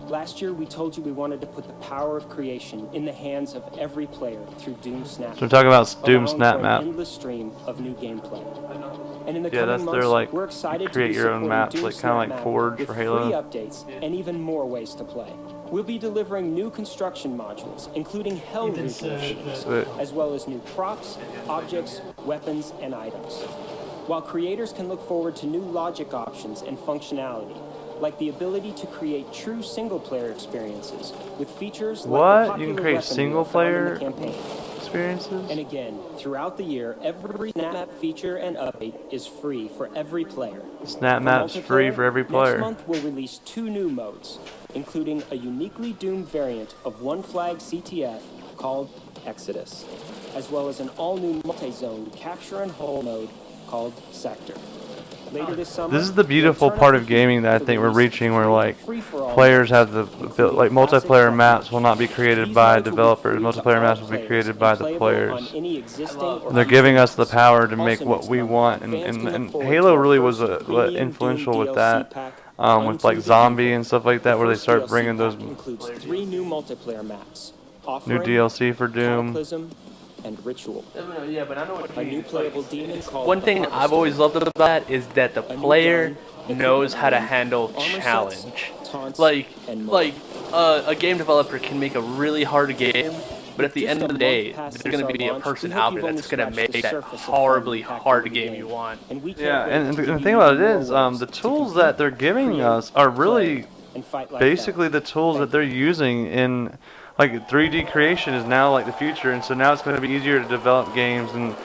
Last year, we told you we wanted to put the power of creation in the hands of every player through Doom Snap. So we're talking about Doom allowing Snap for Map. an endless stream of new gameplay. And in the Yeah, coming that's months, their like we're excited create to be your own supporting maps, Doom like Snap kind of like Map Forge with for free Halo. updates and even more ways to play. We'll be delivering new construction modules, including hell machines, as well as new props, objects, weapons, and items. While creators can look forward to new logic options and functionality, like the ability to create true single-player experiences with features like the popular You can create weapon wheel found in the campaign. experiences? And again, throughout the year, every Snap Map feature and update is free for every player. Snap Map's free for every player. Next month, we'll release 2 new modes, including a uniquely Doom variant of One Flag CTF called Exodus, as well as an all-new multi-zone capture and hold mode called Sector. Later this summer, This is the beautiful part of gaming that I think we're reaching, where like players have the like multiplayer maps will not be created by developers. Multiplayer maps will be created by the players. They're giving us the power to make what we want, and Halo really was influential with that, with like Zombie and stuff like that, where they start bringing those includes 3 new multiplayer maps, new DLC for Doom. And Ritual. Yeah, but I know what a new playable demon called One thing I've always loved about that is that the player knows how to handle challenge. Like a game developer can make a really hard game, but at the end of the day, there's going to be a person out there that's going to make that horribly hard game you want. Yeah, and the thing about it is, the tools that they're giving us are really basically the tools that they're using in. Like 3D creation is now like the future, and so now it's going to be easier to develop games, and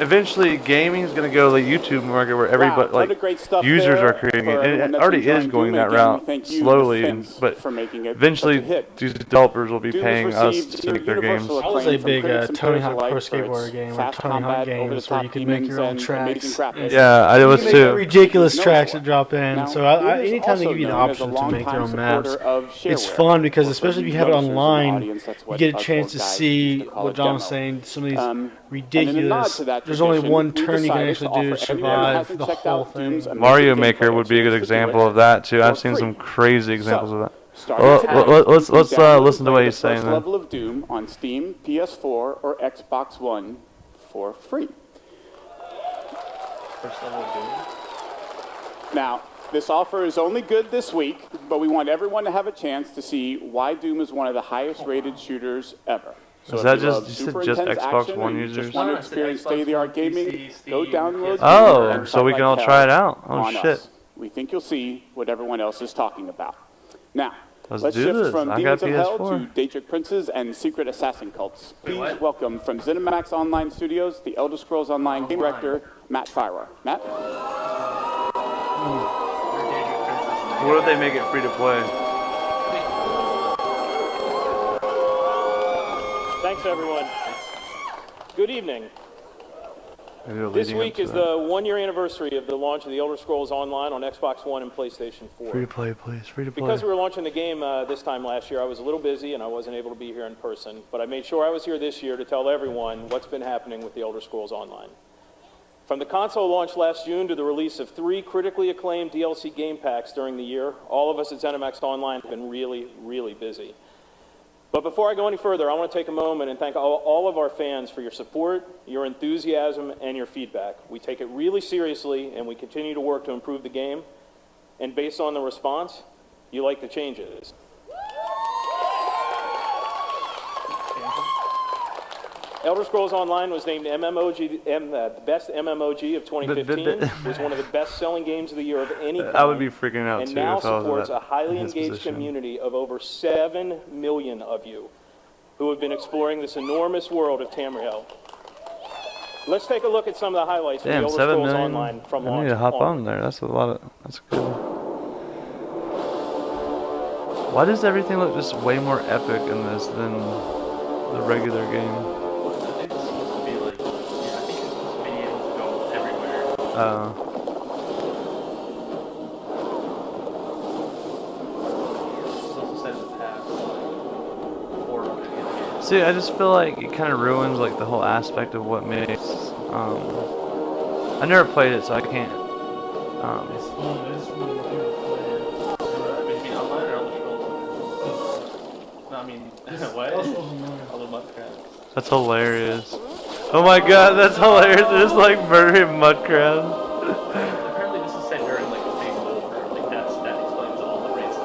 eventually gaming is going to go to the YouTube market where everybody like users are creating it, and it already is going that route slowly, but eventually these developers will be paying us to make their games. I was a big Tony Hawk Pro Skateboarder game, or Tony Hawk games where you could make your own tracks. Yeah, I was too. Ridiculous tracks that drop in. So anytime they give you the option to make your own maps, it's fun because especially if you have it online, you get a chance to see what John was saying. Some of these ridiculous. There's only one turn you can actually do to survive the whole thing. Mario Maker would be a good example of that too. I've seen some crazy examples of that. Let's listen to what he's saying. Then. Level of Doom on Steam, PS4, or Xbox One for free. First level of Doom. Now, this offer is only good this week, but we want everyone to have a chance to see why Doom is one of the highest-rated shooters ever. So is that just Xbox One users? Just want to experience state-of-the-art gaming? Go download. Oh, so we can all try it out. Oh shit! We think you'll see what everyone else is talking about. Now, let's do shift this. from I Demons got of Hell PS4. to Daedric Princes and Secret Assassin cults. Please welcome from ZeniMax Online Studios, the Elder Scrolls Online game director, Matt Firor. Matt? What if they make it free to play? Thanks, everyone. Good evening. This week is the 1-year anniversary of the launch of the Elder Scrolls Online on Xbox One and PlayStation 4. Free to play, please. Free to play. Because we were launching the game this time last year, I was a little busy and I wasn't able to be here in person. But I made sure I was here this year to tell everyone what's been happening with the Elder Scrolls Online. From the console launch last June to the release of 3 critically acclaimed DLC game packs during the year, all of us at ZeniMax Online have been really, really busy. But before I go any further, I want to take a moment and thank all of our fans for your support, your enthusiasm, and your feedback. We take it really seriously, and we continue to work to improve the game. And based on the response, you like the changes. Elder Scrolls Online was named the best MMOG of 2015. Was one of the best-selling games of the year of any kind. I would be freaking out and too now if I was supports in a highly his engaged position. community of over 7 million of you who have been exploring this enormous world of Tamriel. Let's take a look at some of the highlights Damn, from the Elder 7 Scrolls million. Online from I launch. need to hop on there. That's a lot of. That's good. Why does everything look just way more epic in this than the regular game? See, I just feel like it kind of ruins like the whole aspect of what makes. I never played it, so I can't. That's hilarious. Oh my god, that's hilarious. They're just like murdering mud crabs. Apparently this is set during like a big war. Like that explains all the races.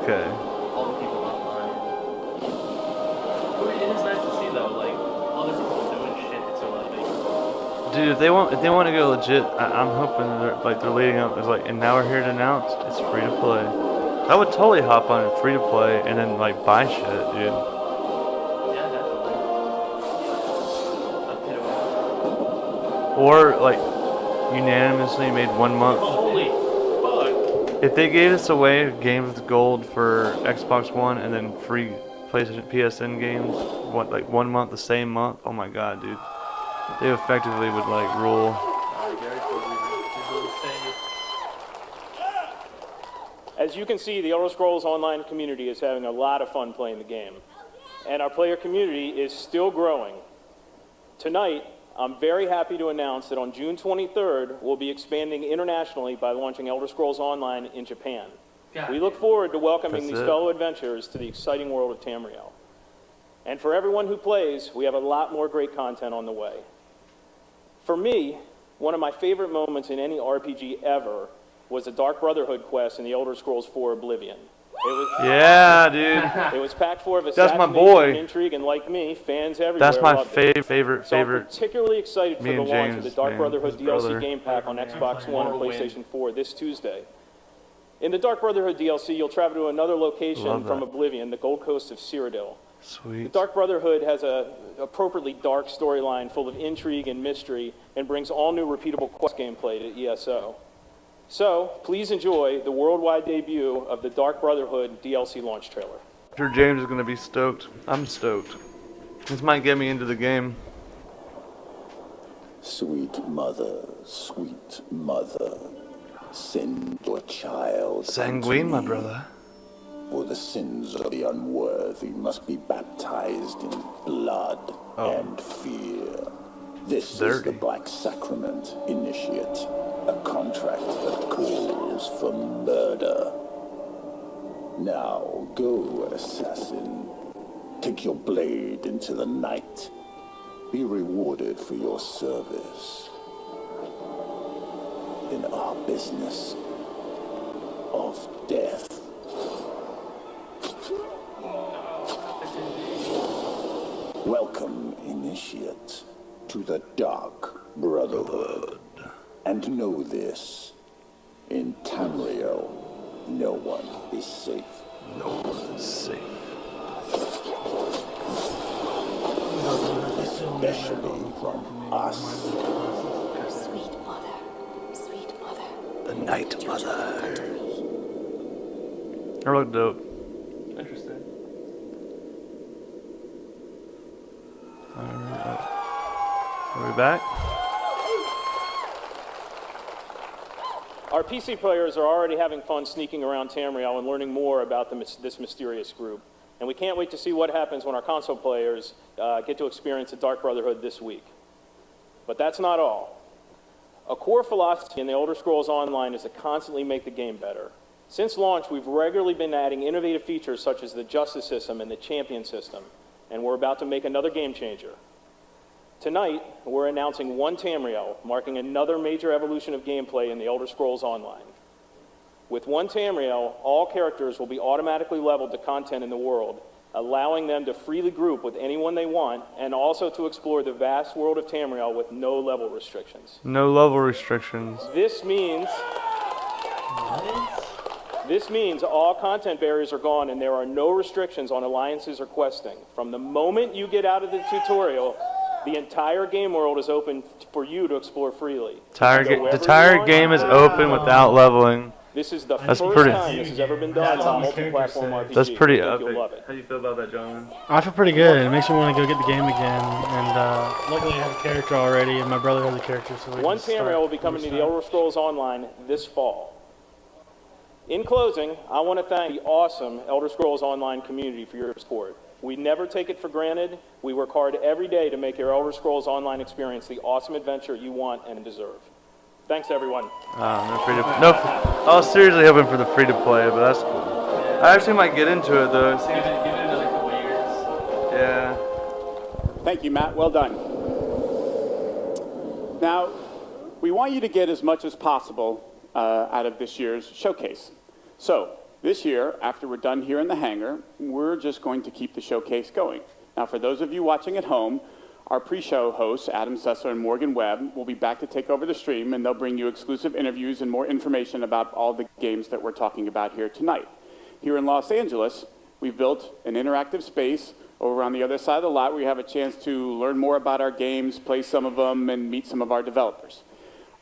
Okay. All the people online. But it is nice to see though, like other people doing shit. It's so like. Dude, if they want to go legit, I'm hoping they're leading up. It's like, and now we're here to announce it's free to play. I would totally hop on it free to play and then like buy shit, dude. Or like unanimously made 1 month. Holy fuck! If they gave us away games with gold for Xbox One and then free PlayStation PSN games, like 1 month the same month, oh my god, dude, they effectively would like rule. As you can see, the Elder Scrolls Online community is having a lot of fun playing the game, and our player community is still growing. Tonight, I'm very happy to announce that on June 23rd, we'll be expanding internationally by launching Elder Scrolls Online in Japan. We look forward to welcoming these fellow adventurers to the exciting world of Tamriel. And for everyone who plays, we have a lot more great content on the way. For me, one of my favorite moments in any RPG ever was the Dark Brotherhood quest in the Elder Scrolls IV Oblivion. Yeah, dude. It was packed full of That's my assassination boy. and intrigue, and like me, fans everywhere That's my loved it. favorite. So I'm particularly excited for Me the and launch of James, the Dark man, Brotherhood his DLC brother. game pack on Xbox One and PlayStation 4 this Tuesday. In the Dark Brotherhood DLC, you'll travel to another location Love from that. Oblivion, the Gold Coast of Cyrodiil. Sweet. The Dark Brotherhood has a appropriately dark storyline full of intrigue and mystery and brings all new repeatable quest gameplay to ESO. So, please enjoy the worldwide debut of the Dark Brotherhood DLC launch trailer. I'm sure James is gonna be stoked. I'm stoked. This might get me into the game. Sweet mother, send your child. Sanguine, my brother. For the sins of the unworthy must be baptized in blood and fear. This is the Black Sacrament, Initiate. A contract that calls for murder. Now, go, assassin. Take your blade into the night. Be rewarded for your service in our business of death. Welcome, Initiate, to the Dark Brotherhood. And know this, in Tamriel, no one is safe. No one is safe. Especially from us. Sweet mother. The Night Mother. That looked dope. Interesting. Alright. Are we back? Our PC players are already having fun sneaking around Tamriel and learning more about this mysterious group. And we can't wait to see what happens when our console players get to experience the Dark Brotherhood this week. But that's not all. A core philosophy in the Elder Scrolls Online is to constantly make the game better. Since launch, we've regularly been adding innovative features such as the Justice System and the Champion System, and we're about to make another game changer. Tonight, we're announcing One Tamriel, marking another major evolution of gameplay in the Elder Scrolls Online. With One Tamriel, all characters will be automatically leveled to content in the world, allowing them to freely group with anyone they want, and also to explore the vast world of Tamriel with no level restrictions. No level restrictions. This means all content barriers are gone and there are no restrictions on alliances or questing. From the moment you get out of the tutorial, the entire game world is open for you to explore freely. The entire game is open without leveling. This is the first time this has ever been done on a multi-platform RPG. That's pretty I think epic. you'll love it. How do you feel about that, John? I feel pretty good. It makes me want to go get the game again. And luckily I have a character already, and my brother has a character. So One Tamriel will be coming to the Elder Scrolls Online this fall. In closing, I want to thank the awesome Elder Scrolls Online community for your support. We never take it for granted. We work hard every day to make your Elder Scrolls Online experience the awesome adventure you want and deserve. Thanks, everyone. No free to no. I was seriously hoping for the free to play, but that's cool. I actually might get into it though. Give it another couple years. Yeah. Thank you, Matt. Well done. Now, we want you to get as much as possible out of this year's showcase. So, this year, after we're done here in the hangar, we're just going to keep the showcase going. Now, for those of you watching at home, our pre-show hosts, Adam Sessler and Morgan Webb, will be back to take over the stream, and they'll bring you exclusive interviews and more information about all the games that we're talking about here tonight. Here in Los Angeles, we've built an interactive space over on the other side of the lot where you have a chance to learn more about our games, play some of them, and meet some of our developers.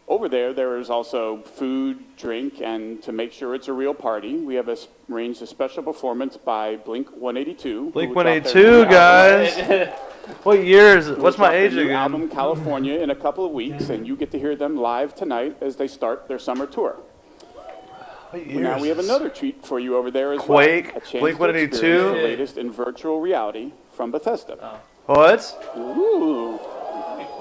Over there is also food, drink, and to make sure it's a real party, we have arranged a special performance by Blink 182. Blink 182, guys. What year is it? What's my age again? Album California in a couple of weeks, and you get to hear them live tonight as they start their summer tour. Now we have another treat for you over there as Quake, well. A chance Blink to experience 182. the latest in virtual reality from Bethesda. What? Ooh.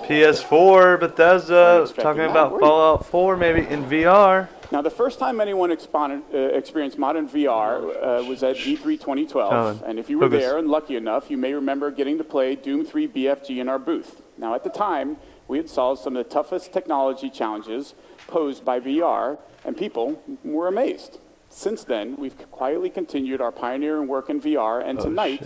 PS4, Bethesda, talking about were you? Fallout 4 maybe in VR. Now, the first time anyone experienced modern VR was at E3 2012, and if you were there and lucky enough, you may remember getting to play Doom 3 BFG in our booth. Now, at the time, we had solved some of the toughest technology challenges posed by VR, and people were amazed. Since then, we've quietly continued our pioneering work in VR, and tonight,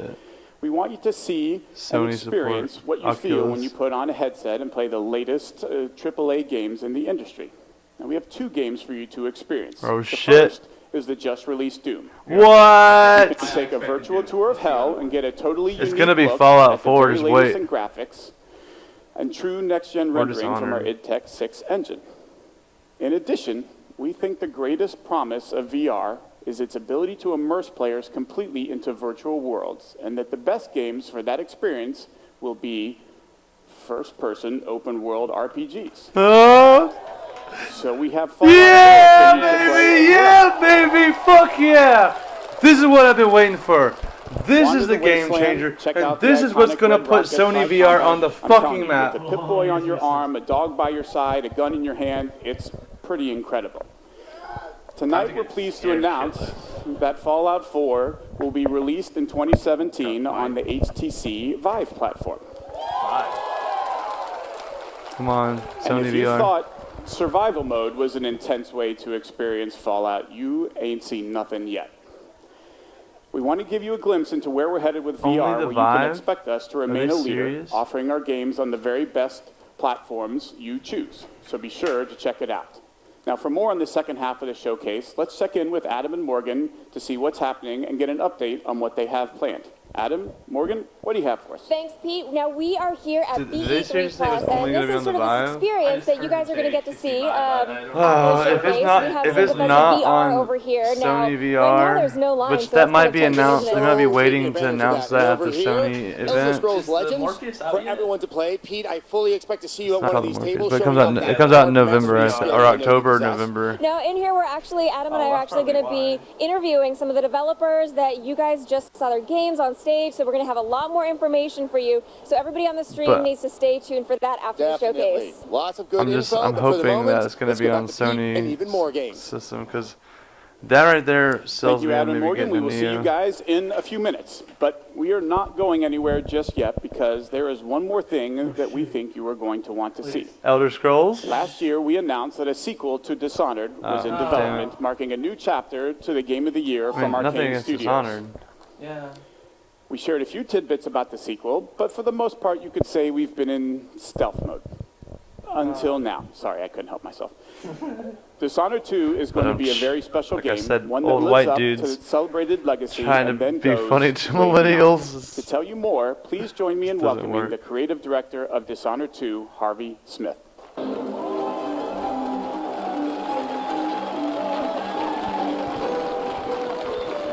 we want you to see and experience what you feel when you put on a headset and play the latest AAA games in the industry. Now, we have two games for you to experience. Oh, the shit. first is the just-released Doom. What? You can take a virtual tour of hell and get a totally unique It's gonna be look Fallout at the 4, very just latest wait. in graphics and true next-gen Or rendering from our Dishonored. id Tech 6 engine. In addition, we think the greatest promise of VR is its ability to immerse players completely into virtual worlds, and that the best games for that experience will be first-person open-world RPGs. So we have fun. Yeah, baby! Yeah, baby! Fuck yeah! This is what I've been waiting for. This is the game changer, and this is what's gonna put Sony VR on the fucking map. With a Pip-Boy on your arm, a dog by your side, a gun in your hand, it's pretty incredible. Tonight we're pleased to announce that Fallout 4 will be released in 2017 on the HTC Vive platform. Come on, And Sony if you VR. thought survival mode was an intense way to experience Fallout, you ain't seen nothing yet. We want to give you a glimpse into where we're headed with Only VR, the where you can Vive? expect us to Are remain they a leader, serious? offering our games on the very best platforms you choose. So be sure to check it out. Now, for more on the second half of the showcase, let's check in with Adam and Morgan to see what's happening and get an update on what they have planned. Adam, Morgan, what do you have for us? Thanks, Pete. Now, we are here at Did they BE3 seriously say it was Plus, only and gonna this be is on sort the of this Vive? experience that you guys are going to get to see. If it's not, if it's not on over here. Now, Sony right now there's VR, no line, which so that that's might kind be of tempting, announced, isn't they it? might be waiting to announce that at the Sony Elder event. Scrolls Legends for everyone to play. Pete, I fully expect to see you at one of these tables. But it showing off that comes out in dark November, masterpiece skill or you know you October, or possess. November. Now, in here, we're actually, Adam and I are actually going to be interviewing some of the developers that you guys just saw their games on stage, so we're going to have a lot more information for you. So everybody on the stream But- needs to stay tuned for that after the showcase. Lots of good I'm info, I'm but for the hoping moment, that it's going let's to be go on back to Pete and even more Sony games. system, because That right there sells Thank you, me on Adam and maybe Morgan. getting We a will see you Neo. guys in a few minutes. But we are not going anywhere just yet because there is one more thing that we think you are going to want to see. Elder Scrolls? Last year, we announced that a sequel to Dishonored was in development, marking a new chapter to the Game of the Year from nothing Arcane against Studios. Dishonored. Yeah. We shared a few tidbits about the sequel, but for the most part, you could say we've been in stealth mode. Until now. Sorry, I couldn't help myself. Dishonored 2 is going to be a very special like I game, said, one that old lives white up dudes to its celebrated legacy trying and to then be goes funny to way beyond. millennials. To tell you more, please join me in Doesn't welcoming work. the creative director of Dishonored 2, Harvey Smith.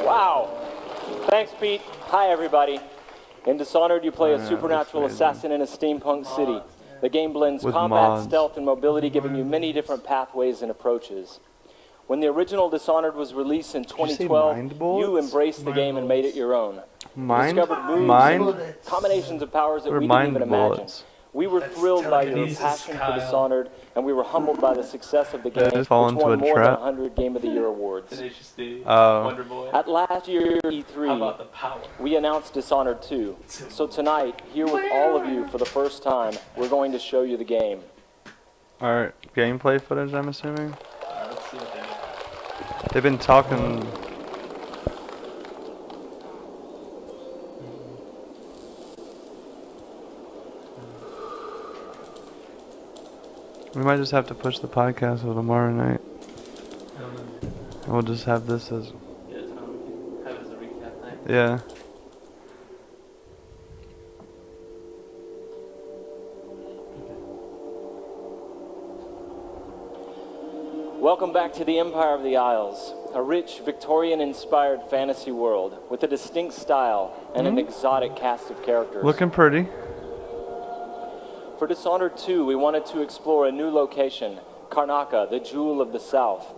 Wow. Thanks, Pete. Hi, everybody. In Dishonored, you play a supernatural assassin in a steampunk city. The game blends With combat, mods. stealth, and mobility, giving you many different pathways and approaches. When the original Dishonored was released in you say 2012, mind bullets? you embraced the game and made it your own. You Mind? discovered moves Mind? and combinations of powers that What are we didn't mind even imagine. bullets? We were thrilled by your passion for Dishonored, and we were humbled by the success of the game, Did I which just fall into won a more than trap? 100 Game of the Year awards. Oh. At last year's E3, we announced Dishonored 2. So tonight, here with all of you for the first time, we're going to show you the game. Alright, gameplay footage, I'm assuming? They've been talking. We might just have to push the podcast till tomorrow night. And we'll just have this as. Yeah. Welcome back to the Empire of the Isles, a rich, Victorian-inspired fantasy world with a distinct style and an exotic cast of characters. Looking pretty. For Dishonored 2, we wanted to explore a new location, Karnaca, the jewel of the South.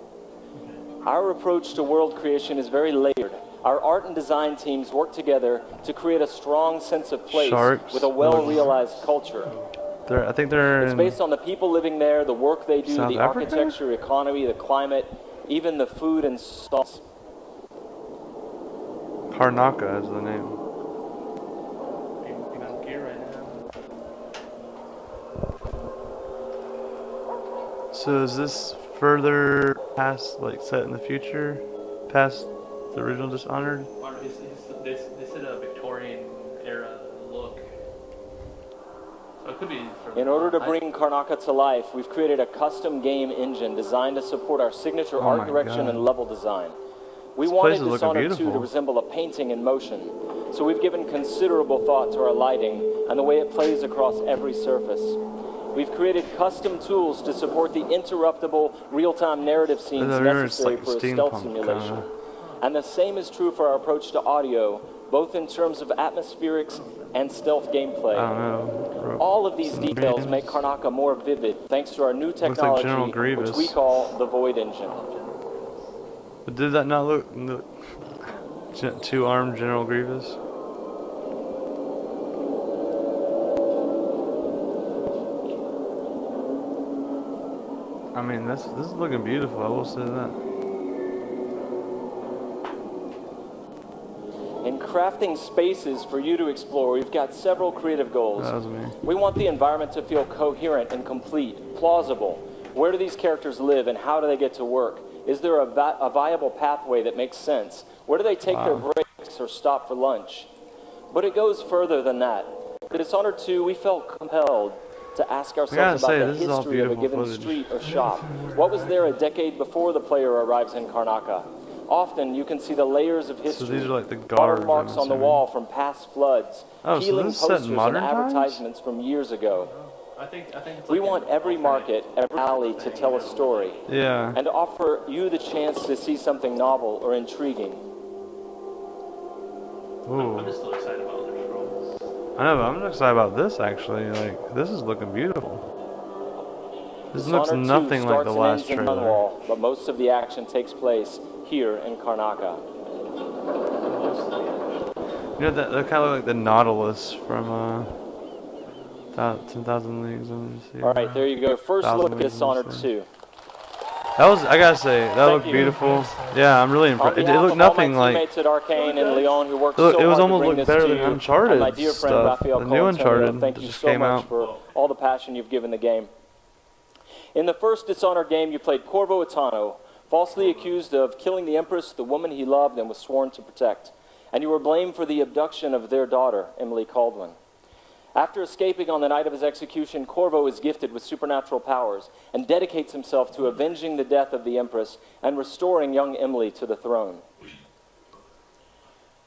Our approach to world creation is very layered. Our art and design teams work together to create a strong sense of place Sharks. with a well-realized culture. I think they're It's in based on the people living there, the work they do, South the Africa? architecture, economy, the climate, even the food and sauce. Karnaca is the name. So is this further past, like set in the future, past the original Dishonored? They said a Victorian era look. So it could be. In order to bring Karnaca to life, we've created a custom game engine designed to support our signature Oh art my direction God. and level design. We This wanted place is looking Dishonored 2 to beautiful. resemble a painting in motion, so we've given considerable thought to our lighting and the way it plays across every surface. We've created custom tools to support the interruptible, real-time narrative scenes I remember it's necessary like for a stealth steampunk simulation. kinda. And the same is true for our approach to audio, both in terms of atmospherics and stealth gameplay. I don't know. All of these Some details names. make Karnaca more vivid thanks to our new like General technology, which Grievous. we call the Void Engine. But did that not look two-armed General Grievous? I mean, this is looking beautiful. I will say that. In crafting spaces for you to explore, we've got several creative goals. That was me. We want the environment to feel coherent and complete, plausible. Where do these characters live and how do they get to work? Is there a viable pathway that makes sense? Where do they take their breaks or stop for lunch? But it goes further than that. For Dishonored 2, we felt compelled to ask ourselves about the this is all history of a beautiful given footage. street or shop. What was there a decade before the player arrives in Karnaca? Often you can see the layers of history, these are like the guards, watermarks I'm on the assuming. wall from past floods, Oh, so healing this is set in posters and modern times? advertisements from years ago. I think it's We want every market, every alley to tell a story. Yeah. And to offer you the chance to see something novel or intriguing. Ooh. I'm just still excited about Elder Scrolls. I know, but I'm excited about this actually. Like, this is looking beautiful. This looks Dishonored 2 nothing like the starts and last ends in trailer. Dunwall, but most of the action takes place here in Karnaca. You know, that kind of like the Nautilus from 10,000 Leagues Under the Sea. All right, there you go. First 1,000 look at Leagues Under the Dishonored Sea. 2. I gotta say, that looked beautiful. Yeah, I'm really impressed. It looked nothing like. At Arcane and Leon, who worked It so was hard almost to bring looked this better to than you, Uncharted and my dear friend stuff. Rafael The new Colantonio, Uncharted thank that you just so came much out. for all the passion you've given the game. In the first Dishonored game, you played Corvo Attano, falsely accused of killing the Empress, the woman he loved and was sworn to protect, and you were blamed for the abduction of their daughter, Emily Caldwin. After escaping on the night of his execution, Corvo is gifted with supernatural powers and dedicates himself to avenging the death of the Empress and restoring young Emily to the throne.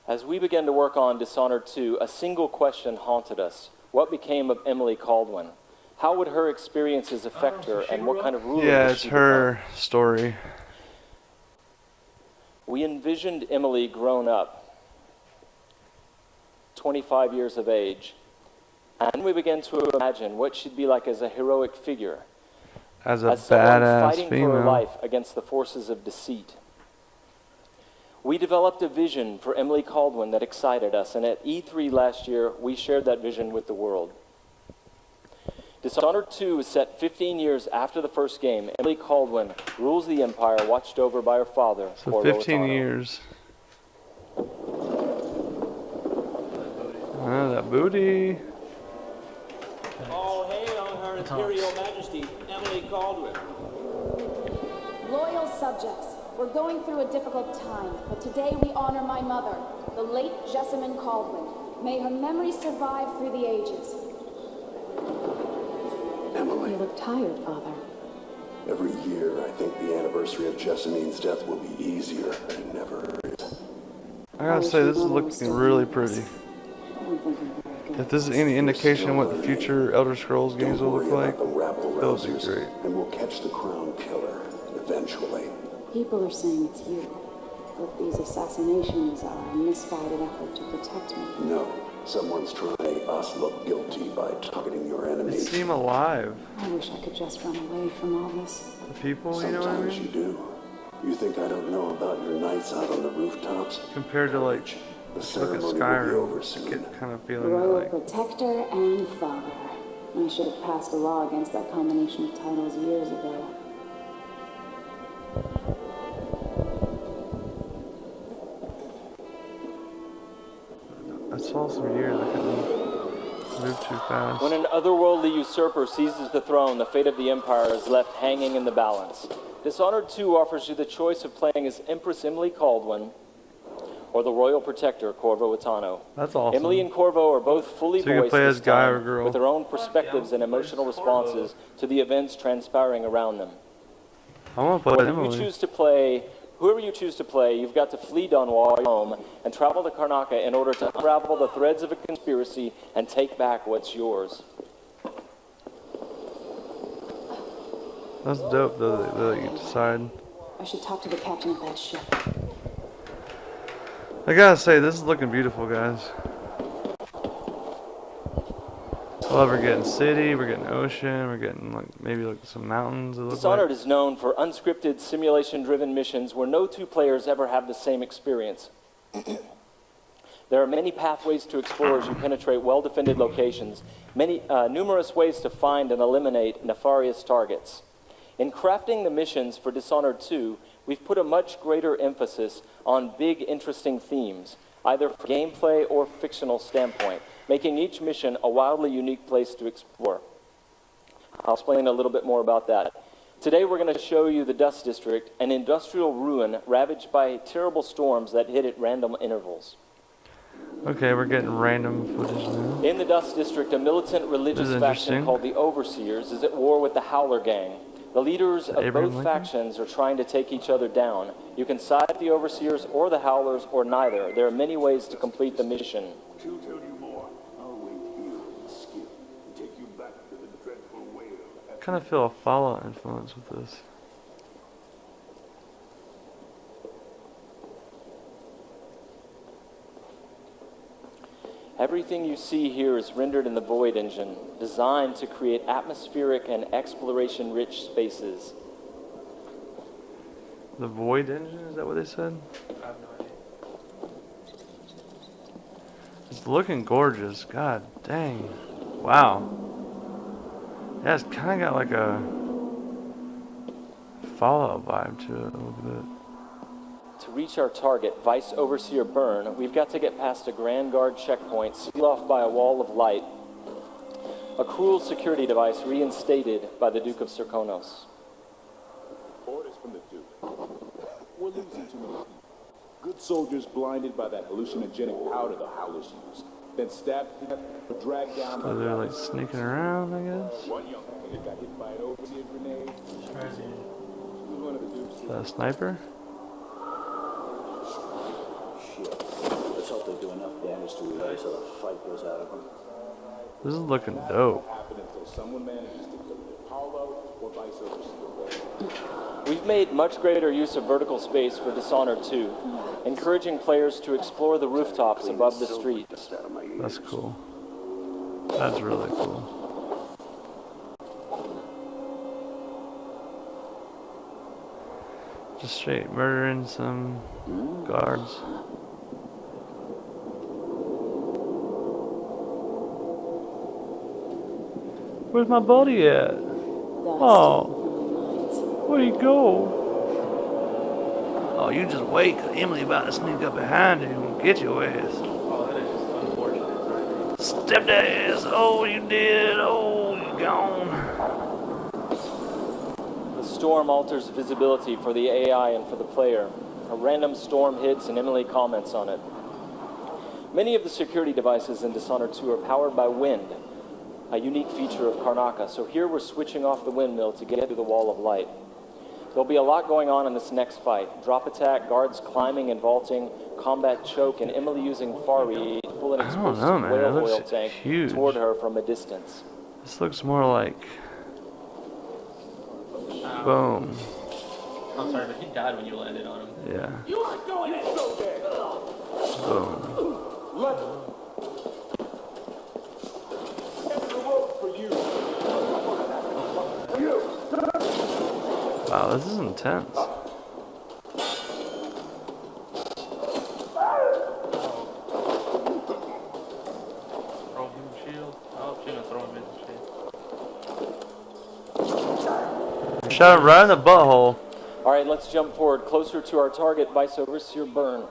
As we began to work on Dishonored 2, a single question haunted us. What became of Emily Caldwin? How would her experiences affect her, and what kind of ruler Yeah, would it's she her become? story. We envisioned Emily grown up, 25 years of age, and we began to imagine what she'd be like as a heroic figure, As a someone badass fighting for her female. life against the forces of deceit. We developed a vision for Emily Caldwin that excited us, and at E3 last year, we shared that vision with the world. Dishonored 2 is set 15 years after the first game. Emily Caldwin rules the Empire, watched over by her father, So Corvo 15 Attano. years. That booty. All hail on her Imperial Majesty, Emily Caldwin. Loyal subjects, we're going through a difficult time, but today we honor my mother, the late Jessamine Caldwin. May her memory survive through the ages. Emily. You look tired, Father. Every year, I think the anniversary of Jessamine's death will be easier, but it never is. I gotta say, this is looking really pretty. If this is any indication what the future Elder Scrolls games will look like, it'll be great. And we'll catch the crown killer, eventually. People are saying it's you, but these assassinations are a misguided effort to protect me. No, someone's trying to make us look guilty by targeting your They enemies. seem alive. I wish I could just run away from all this. The people, you know what I Sometimes mean? you do. You think I don't know about your nights out on the rooftops? Compared to like, The look at ceremony will be over Skyrim, soon. I get kind of feeling that Royal like, Protector and Father. I should have passed a law against that combination of titles years ago. I saw some years, I couldn't move too fast. When an otherworldly usurper seizes the throne, the fate of the Empire is left hanging in the balance. Dishonored 2 offers you the choice of playing as Empress Emily Caldwin or the Royal Protector, Corvo Attano. That's awesome. Emily and Corvo are both fully So you can voiced play this as guy time, or girl. with their own perspectives and emotional responses to the events transpiring around them. I want to play Whoever you Emily. choose to play, you've got to flee Dunwall home and travel to Karnaca in order to unravel the threads of a conspiracy and take back what's yours. That's dope though, that you decide. I should talk to the captain of that ship. I gotta say, this is looking beautiful, guys. Well, we're getting city, we're getting ocean, we're getting like maybe like some mountains. It looks Dishonored like. is known for unscripted, simulation-driven missions where no two players ever have the same experience. There are many pathways to explore as you penetrate well-defended locations, numerous ways to find and eliminate nefarious targets. In crafting the missions for Dishonored 2, we've put a much greater emphasis on big, interesting themes, either from gameplay or fictional standpoint, making each mission a wildly unique place to explore. I'll explain a little bit more about that. Today we're going to show you the Dust District, an industrial ruin ravaged by terrible storms that hit at random intervals. Okay, we're getting random footage now. In the Dust District, a militant religious This is faction interesting. called the Overseers is at war with the Howler Gang. The leaders of Abraham both Lincoln? factions are trying to take each other down. You can side with the Overseers or the Howlers or neither. There are many ways to complete the mission. She'll tell you more. I'll wait here in the skiff and take you back to the dreadful whale. I kind of feel a Fallout influence with this. Everything you see here is rendered in the Void engine, designed to create atmospheric and exploration-rich spaces. The Void engine, is that what they said? I have no idea. It's looking gorgeous. God dang. Wow. Yeah, it's kind of got like a Fallout vibe to it a little bit. To reach our target, Vice Overseer Byrne, we've got to get past a Grand Guard checkpoint sealed off by a wall of light. A cruel security device reinstated by the Duke of Serkonos. Orders from the Duke. We're losing too many people. Good soldiers blinded by that hallucinogenic powder the Howlers use. Then stabbed or dragged down. So they're like sneaking around, I guess. One young man got hit by an overseer grenade. One of the Duke's. Is that a sniper? Shit. Let's hope they do enough damage to relay so the fight goes out of them. This is looking dope. Until someone manages to kill either Paulo or Vice Overseer. We've made much greater use of vertical space for Dishonored 2, encouraging players to explore the rooftops above the streets. That's cool. That's really cool. Just straight murdering some guards. Where's my buddy at? Oh, where'd he go? Oh, you just wait, 'cause Emily about to sneak up behind you and get your ass. Oh, that is just unfortunate. Step that ass. Oh, you did. Oh, you gone. The storm alters visibility for the AI and for the player. A random storm hits and Emily comments on it. Many of the security devices in Dishonored 2 are powered by wind, a unique feature of Karnaca, so here we're switching off the windmill to get through the wall of light. There'll be a lot going on in this next fight. Drop attack, guards climbing and vaulting, combat choke, and Emily using Fari to pull an explosive whale oil tank toward her from a distance. This looks more like... Boom. I'm sorry, but he died when you landed on him. Yeah. You aren't going in so there. Boom. Let the rope for you. Wow, this is intense. Throw him shield. Oh, she's gonna throw him in the shield. Shot him right in the butthole. All right, let's jump forward closer to our target, Vice Overseer Byrne.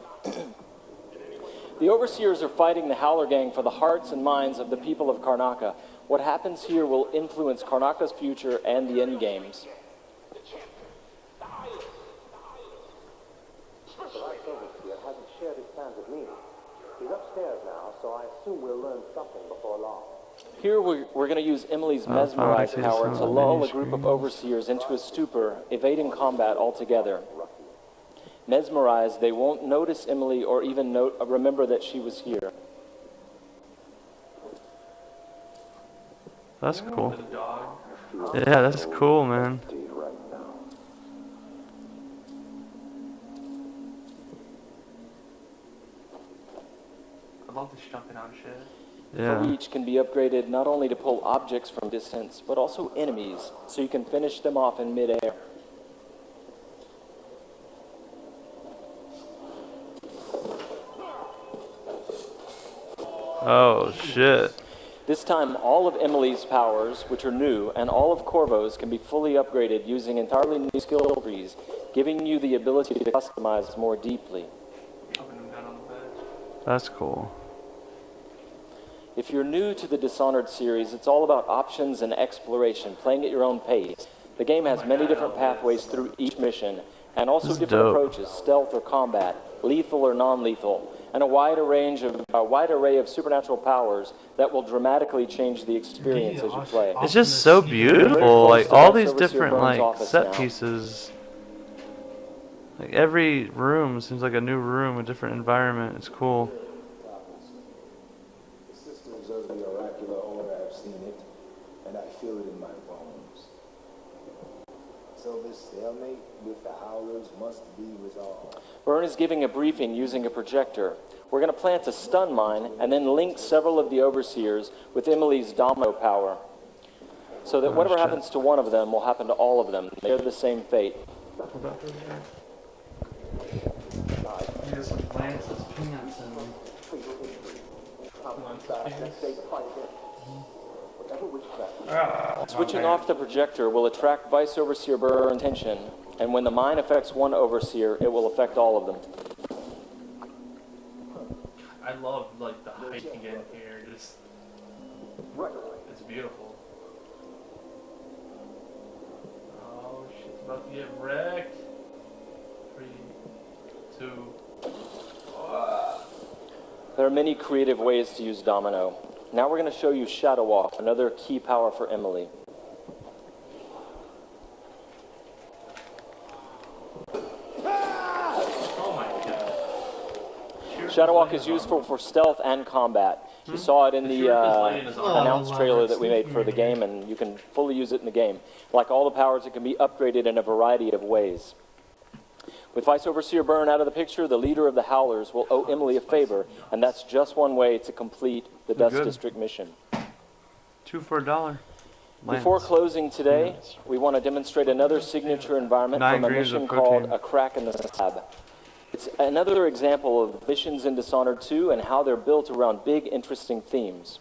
The Overseers are fighting the Howler Gang for the hearts and minds of the people of Karnaca. What happens here will influence Karnaca's future and the endgames. The Vice Overseer hasn't shared his plans with me. He's upstairs now, so I assume we'll learn something before long. Here we're going to use Emily's Mesmerize power to lull a group of Overseers into a stupor, evading combat altogether. Mesmerized, they won't notice Emily or even remember that she was here. That's cool. Yeah, that's cool, man. I love this jumping on shit. Yeah. Each can be upgraded not only to pull objects from distance, but also enemies, so you can finish them off in midair. Oh, shit. This time, all of Emily's powers, which are new, and all of Corvo's can be fully upgraded using entirely new skill trees, giving you the ability to customize more deeply. That's cool. If you're new to the Dishonored series, it's all about options and exploration, playing at your own pace. The game has many different pathways through each mission, and also different approaches, stealth or combat, lethal or non-lethal, and a wide array of supernatural powers that will dramatically change the experience as you play. It's just so beautiful, like all these different like set pieces. Like every room seems like a new room, a different environment. It's cool. The systems of the oracular order have seen it, and I feel it in my bones. So this stalemate with the Howlers must be resolved. Byrne is giving a briefing using a projector. We're going to plant a stun mine and then link several of the Overseers with Emily's domino power, so that whatever happens to one of them will happen to all of them. They have the same fate. Switching off the projector will attract Vice Overseer Burn's attention, and when the mine affects one Overseer, it will affect all of them. I love like the hiking in here. Just it's beautiful. Oh, shit's about to get wrecked. 3, 2. There are many creative ways to use Domino. Now we're going to show you Shadow Walk, another key power for Emily. Oh my god. Shadow Walk is useful for stealth and combat. You saw it in the announced trailer that we made for the game, and you can fully use it in the game. Like all the powers, it can be upgraded in a variety of ways. With Vice Overseer Byrne out of the picture, the leader of the Howlers will owe Emily a favor, and that's just one way to complete the Dust District mission. 2 for $1. Before closing today, we want to demonstrate another signature environment from a mission called A Crack in the Slab. It's another example of missions in Dishonored 2 and how they're built around big, interesting themes.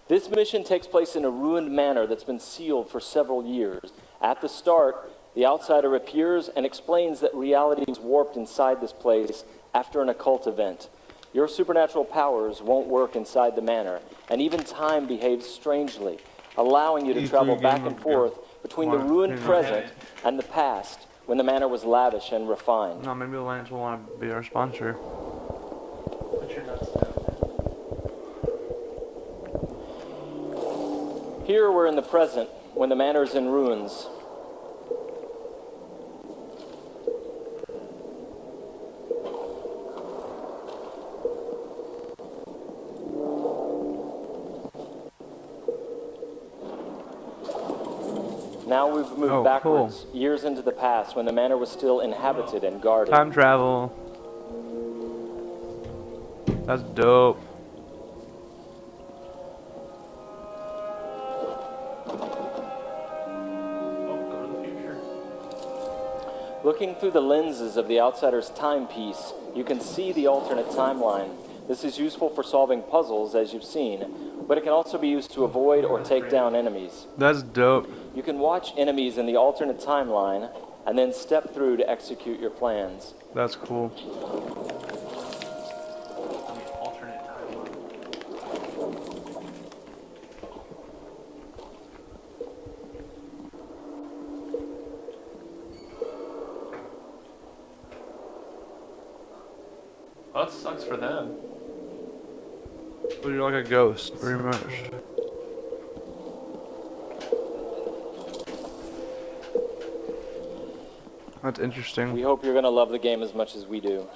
This mission takes place in a ruined manor that's been sealed for several years. At the start, the outsider appears and explains that reality is warped inside this place after an occult event. Your supernatural powers won't work inside the manor, and even time behaves strangely, allowing you to travel back and forth between the ruined present and the past, when the manor was lavish and refined. No, maybe Lance will want to be our sponsor. Put your nuts down. Here we're in the present, when the manor is in ruins. Now we've moved backwards, years into the past, when the manor was still inhabited and guarded. Time travel. That's dope. Looking through the lenses of the outsider's timepiece, you can see the alternate timeline. This is useful for solving puzzles, as you've seen, but it can also be used to avoid or take down enemies. That's dope. You can watch enemies in the alternate timeline and then step through to execute your plans. That's cool. Well, that sucks for them. But you're like a ghost, pretty much. That's interesting. We hope you're going to love the game as much as we do.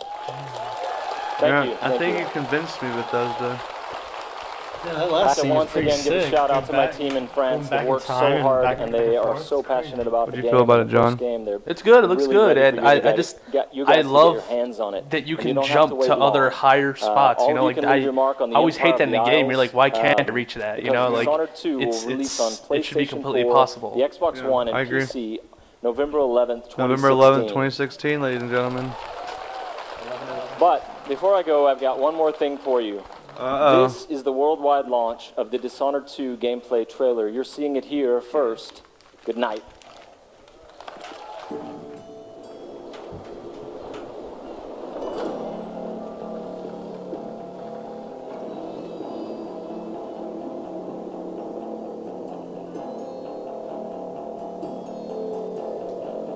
Thank you. I think you convinced me, Bethesda. Yeah, that last I scene once was again give a shout out to my team in France that worked so hard, and they are so passionate about the game. What do you feel about it, John? It's good. It looks good, and I love that you can jump to other higher spots. You know, like I always hate that in the game. You're like, why can't I reach that? You know, like it should be completely possible. The Xbox One and PC, November 11th, 2016. November 11th, 2016, ladies and gentlemen. But before I go, I've got one more thing for you. This is the worldwide launch of the Dishonored 2 gameplay trailer. You're seeing it here first. Good night.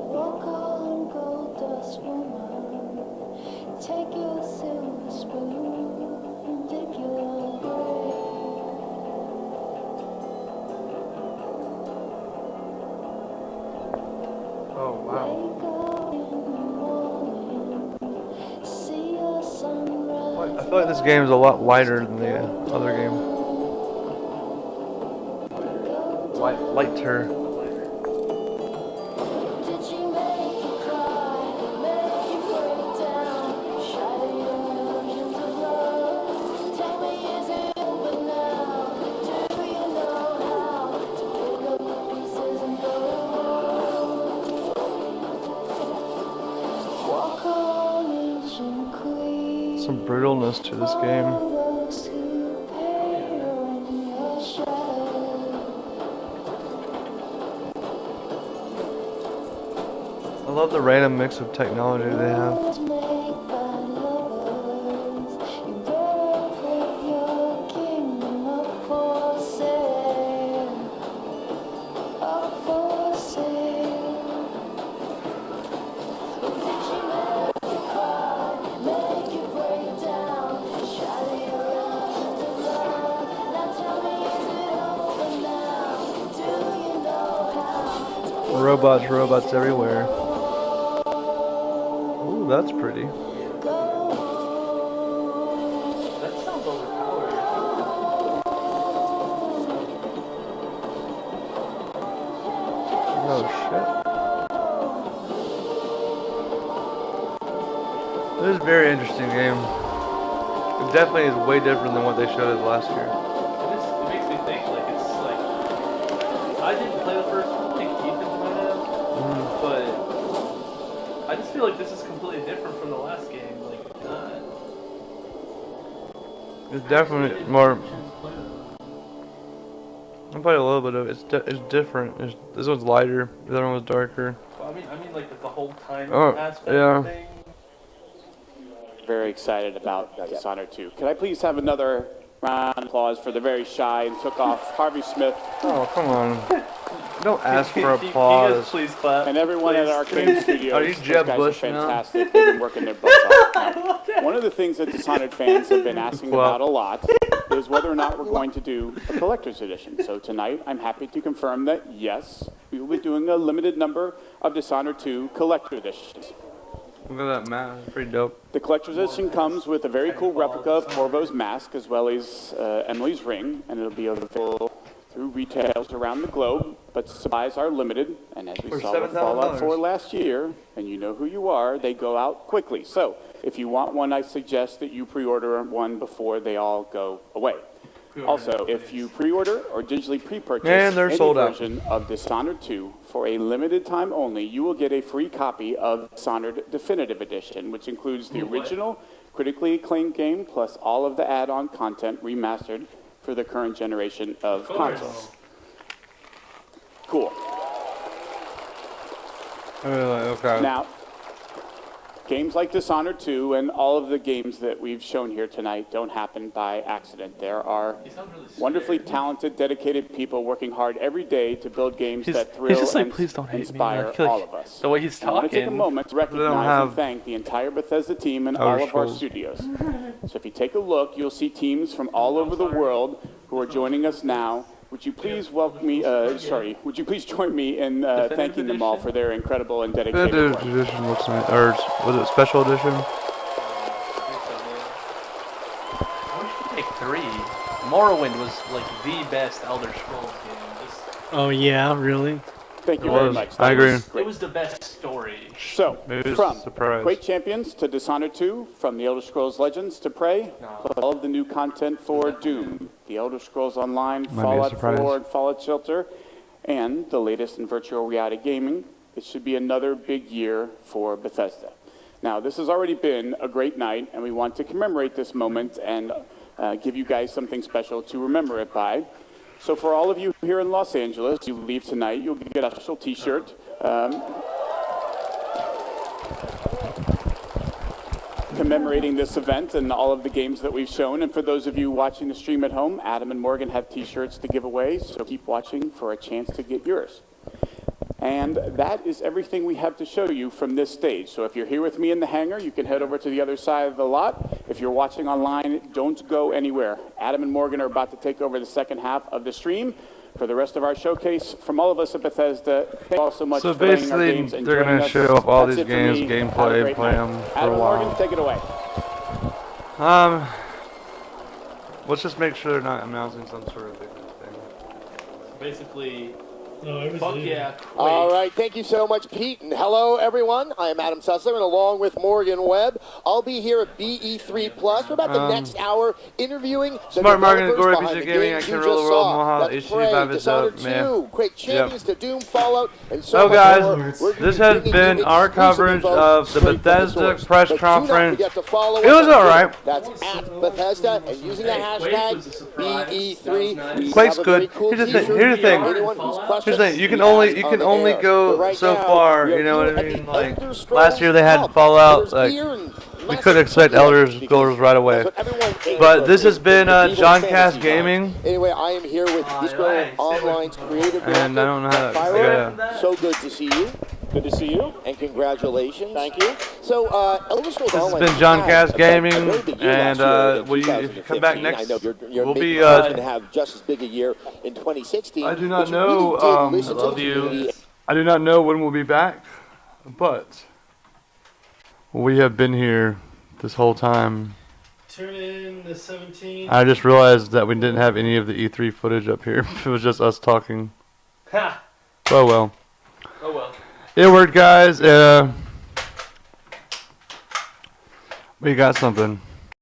Walk on, gold dust woman. Take your silver spoon and dig your grave. Oh, wow. Wake up in the morning, see your sunrise. I feel like this game is a lot wider than the other game. Lighter. Did she make you cry, make you break down, shatter your illusions of love? Tell me, is it over now? Do you know how to pick up the pieces and go? Walk on, ancient queen. Some brutalness to this game. Those who perish in your shadow. I love the random mix of technology they have. Robots everywhere. Ooh, that's pretty. That sounds overpowered. Oh shit. This is a very interesting game. It definitely is way different than what they showed us last year. It makes me think, like, it's like, I didn't play the first one, I think Ethan might have, but I just feel like this is completely different from the last game. Like, it's definitely more. I played a little bit of it. It's different. This one's lighter. The other one was darker. well, I mean, like the whole time aspect yeah. thing. Very excited about Dishonored 2. Can I please have another round of applause for the very shy and took off Harvey Smith? Oh, come on. Don't ask for applause. Please clap. And everyone at Arcade Studios. Are you Jeb Bush now? Fantastic. They've been working their butts off. One of the things that Dishonored fans have been asking about a lot is whether or not we're going to do a collector's edition. So tonight, I'm happy to confirm that, yes, we will be doing a limited number of Dishonored 2 collector editions. Look at that mask. Pretty dope. The collector's edition comes with a very cool replica of Corvo's mask as well as Emily's ring, and it'll be available through retailers around the globe, but supplies are limited, and as we saw with Fallout 4 last year, and you know who you are, they go out quickly. So if you want one, I suggest that you pre-order one before they all go away. Also, if you pre-order or digitally pre-purchase any version of Dishonored 2 for a limited time only, you will get a free copy of Dishonored Definitive Edition, which includes the original critically acclaimed game plus all of the add-on content remastered for the current generation of consoles. Cool. Okay. Now, games like Dishonored 2 and all of the games that we've shown here tonight don't happen by accident. There are wonderfully talented, dedicated people working hard every day to build games that thrill and inspire all of us. The way he's I want to take a talking. moment to recognize and thank the entire Bethesda team and all of our studios. So if you take a look, you'll see teams from all over the world who are joining us now. Would you please welcome me? Would you please join me in thanking them all for their incredible and dedicated work? Edition looks nice. Or was it special edition? Like 3. Morrowind was like the best Elder Scrolls game. Oh yeah, really? Thank you very much. I agree. It was the best story. So, from Quake Champions to Dishonored 2, from the Elder Scrolls Legends to Prey, all of the new content for Doom, the Elder Scrolls Online, Fallout 4, and Fallout Shelter, and the latest in virtual reality gaming, it should be another big year for Bethesda. Now, this has already been a great night, and we want to commemorate this moment and give you guys something special to remember it by. So for all of you here in Los Angeles, you leave tonight, you'll get a special t-shirt commemorating this event and all of the games that we've shown. And for those of you watching the stream at home, Adam and Morgan have t-shirts to give away, so keep watching for a chance to get yours. And that is everything we have to show you from this stage. So if you're here with me in the hangar, you can head over to the other side of the lot. If you're watching online, don't go anywhere. Adam and Morgan are about to take over the second half of the stream. For the rest of our showcase, from all of us at Bethesda, thank you all so much for playing our games and they're going to show up all these games, gameplay, play them for Adam a and Morgan, while. take it away. Let's just make sure they're not announcing some sort of big thing. Basically, fuck yeah. All right, thank you so much, Pete, and hello, everyone. I am Adam Sussler, and along with Morgan Webb, I'll be here at BE3 Plus for about the next hour, interviewing the Smart Marketing, developers Glory behind PC the Gaming, games I you can just rule the world, saw. Mohawk, That's HC Prey, by Dishonored man. 2, Quake Champions to Doom, Fallout, and so So much guys, more. this has been our coverage of the Bethesda press conference. It was alright. That's at Bethesda, and using the hashtag BE3. Quake's good. Here's the thing. Here's the thing. You can only go so far. You know what I mean? Like last year they had Fallout. Like we couldn't expect Elder Scrolls right away. But this has been JONCAST Gaming. Anyway, I am here with Disco Online's creative director. And I don't know how to. So good to see you. Good to see you. And congratulations. Thank you. So, Elder Scrolls This has Online been JONCAST Gaming, and if you come back next, I know you're we'll be. going to have just as big a year in 2016. I do not know. I love you. I do not know when we'll be back, but we have been here this whole time. Tune in the 17th. I just realized that we didn't have any of the E3 footage up here. It was just us talking. Ha! Oh well. Oh well. It worked, guys. We got something.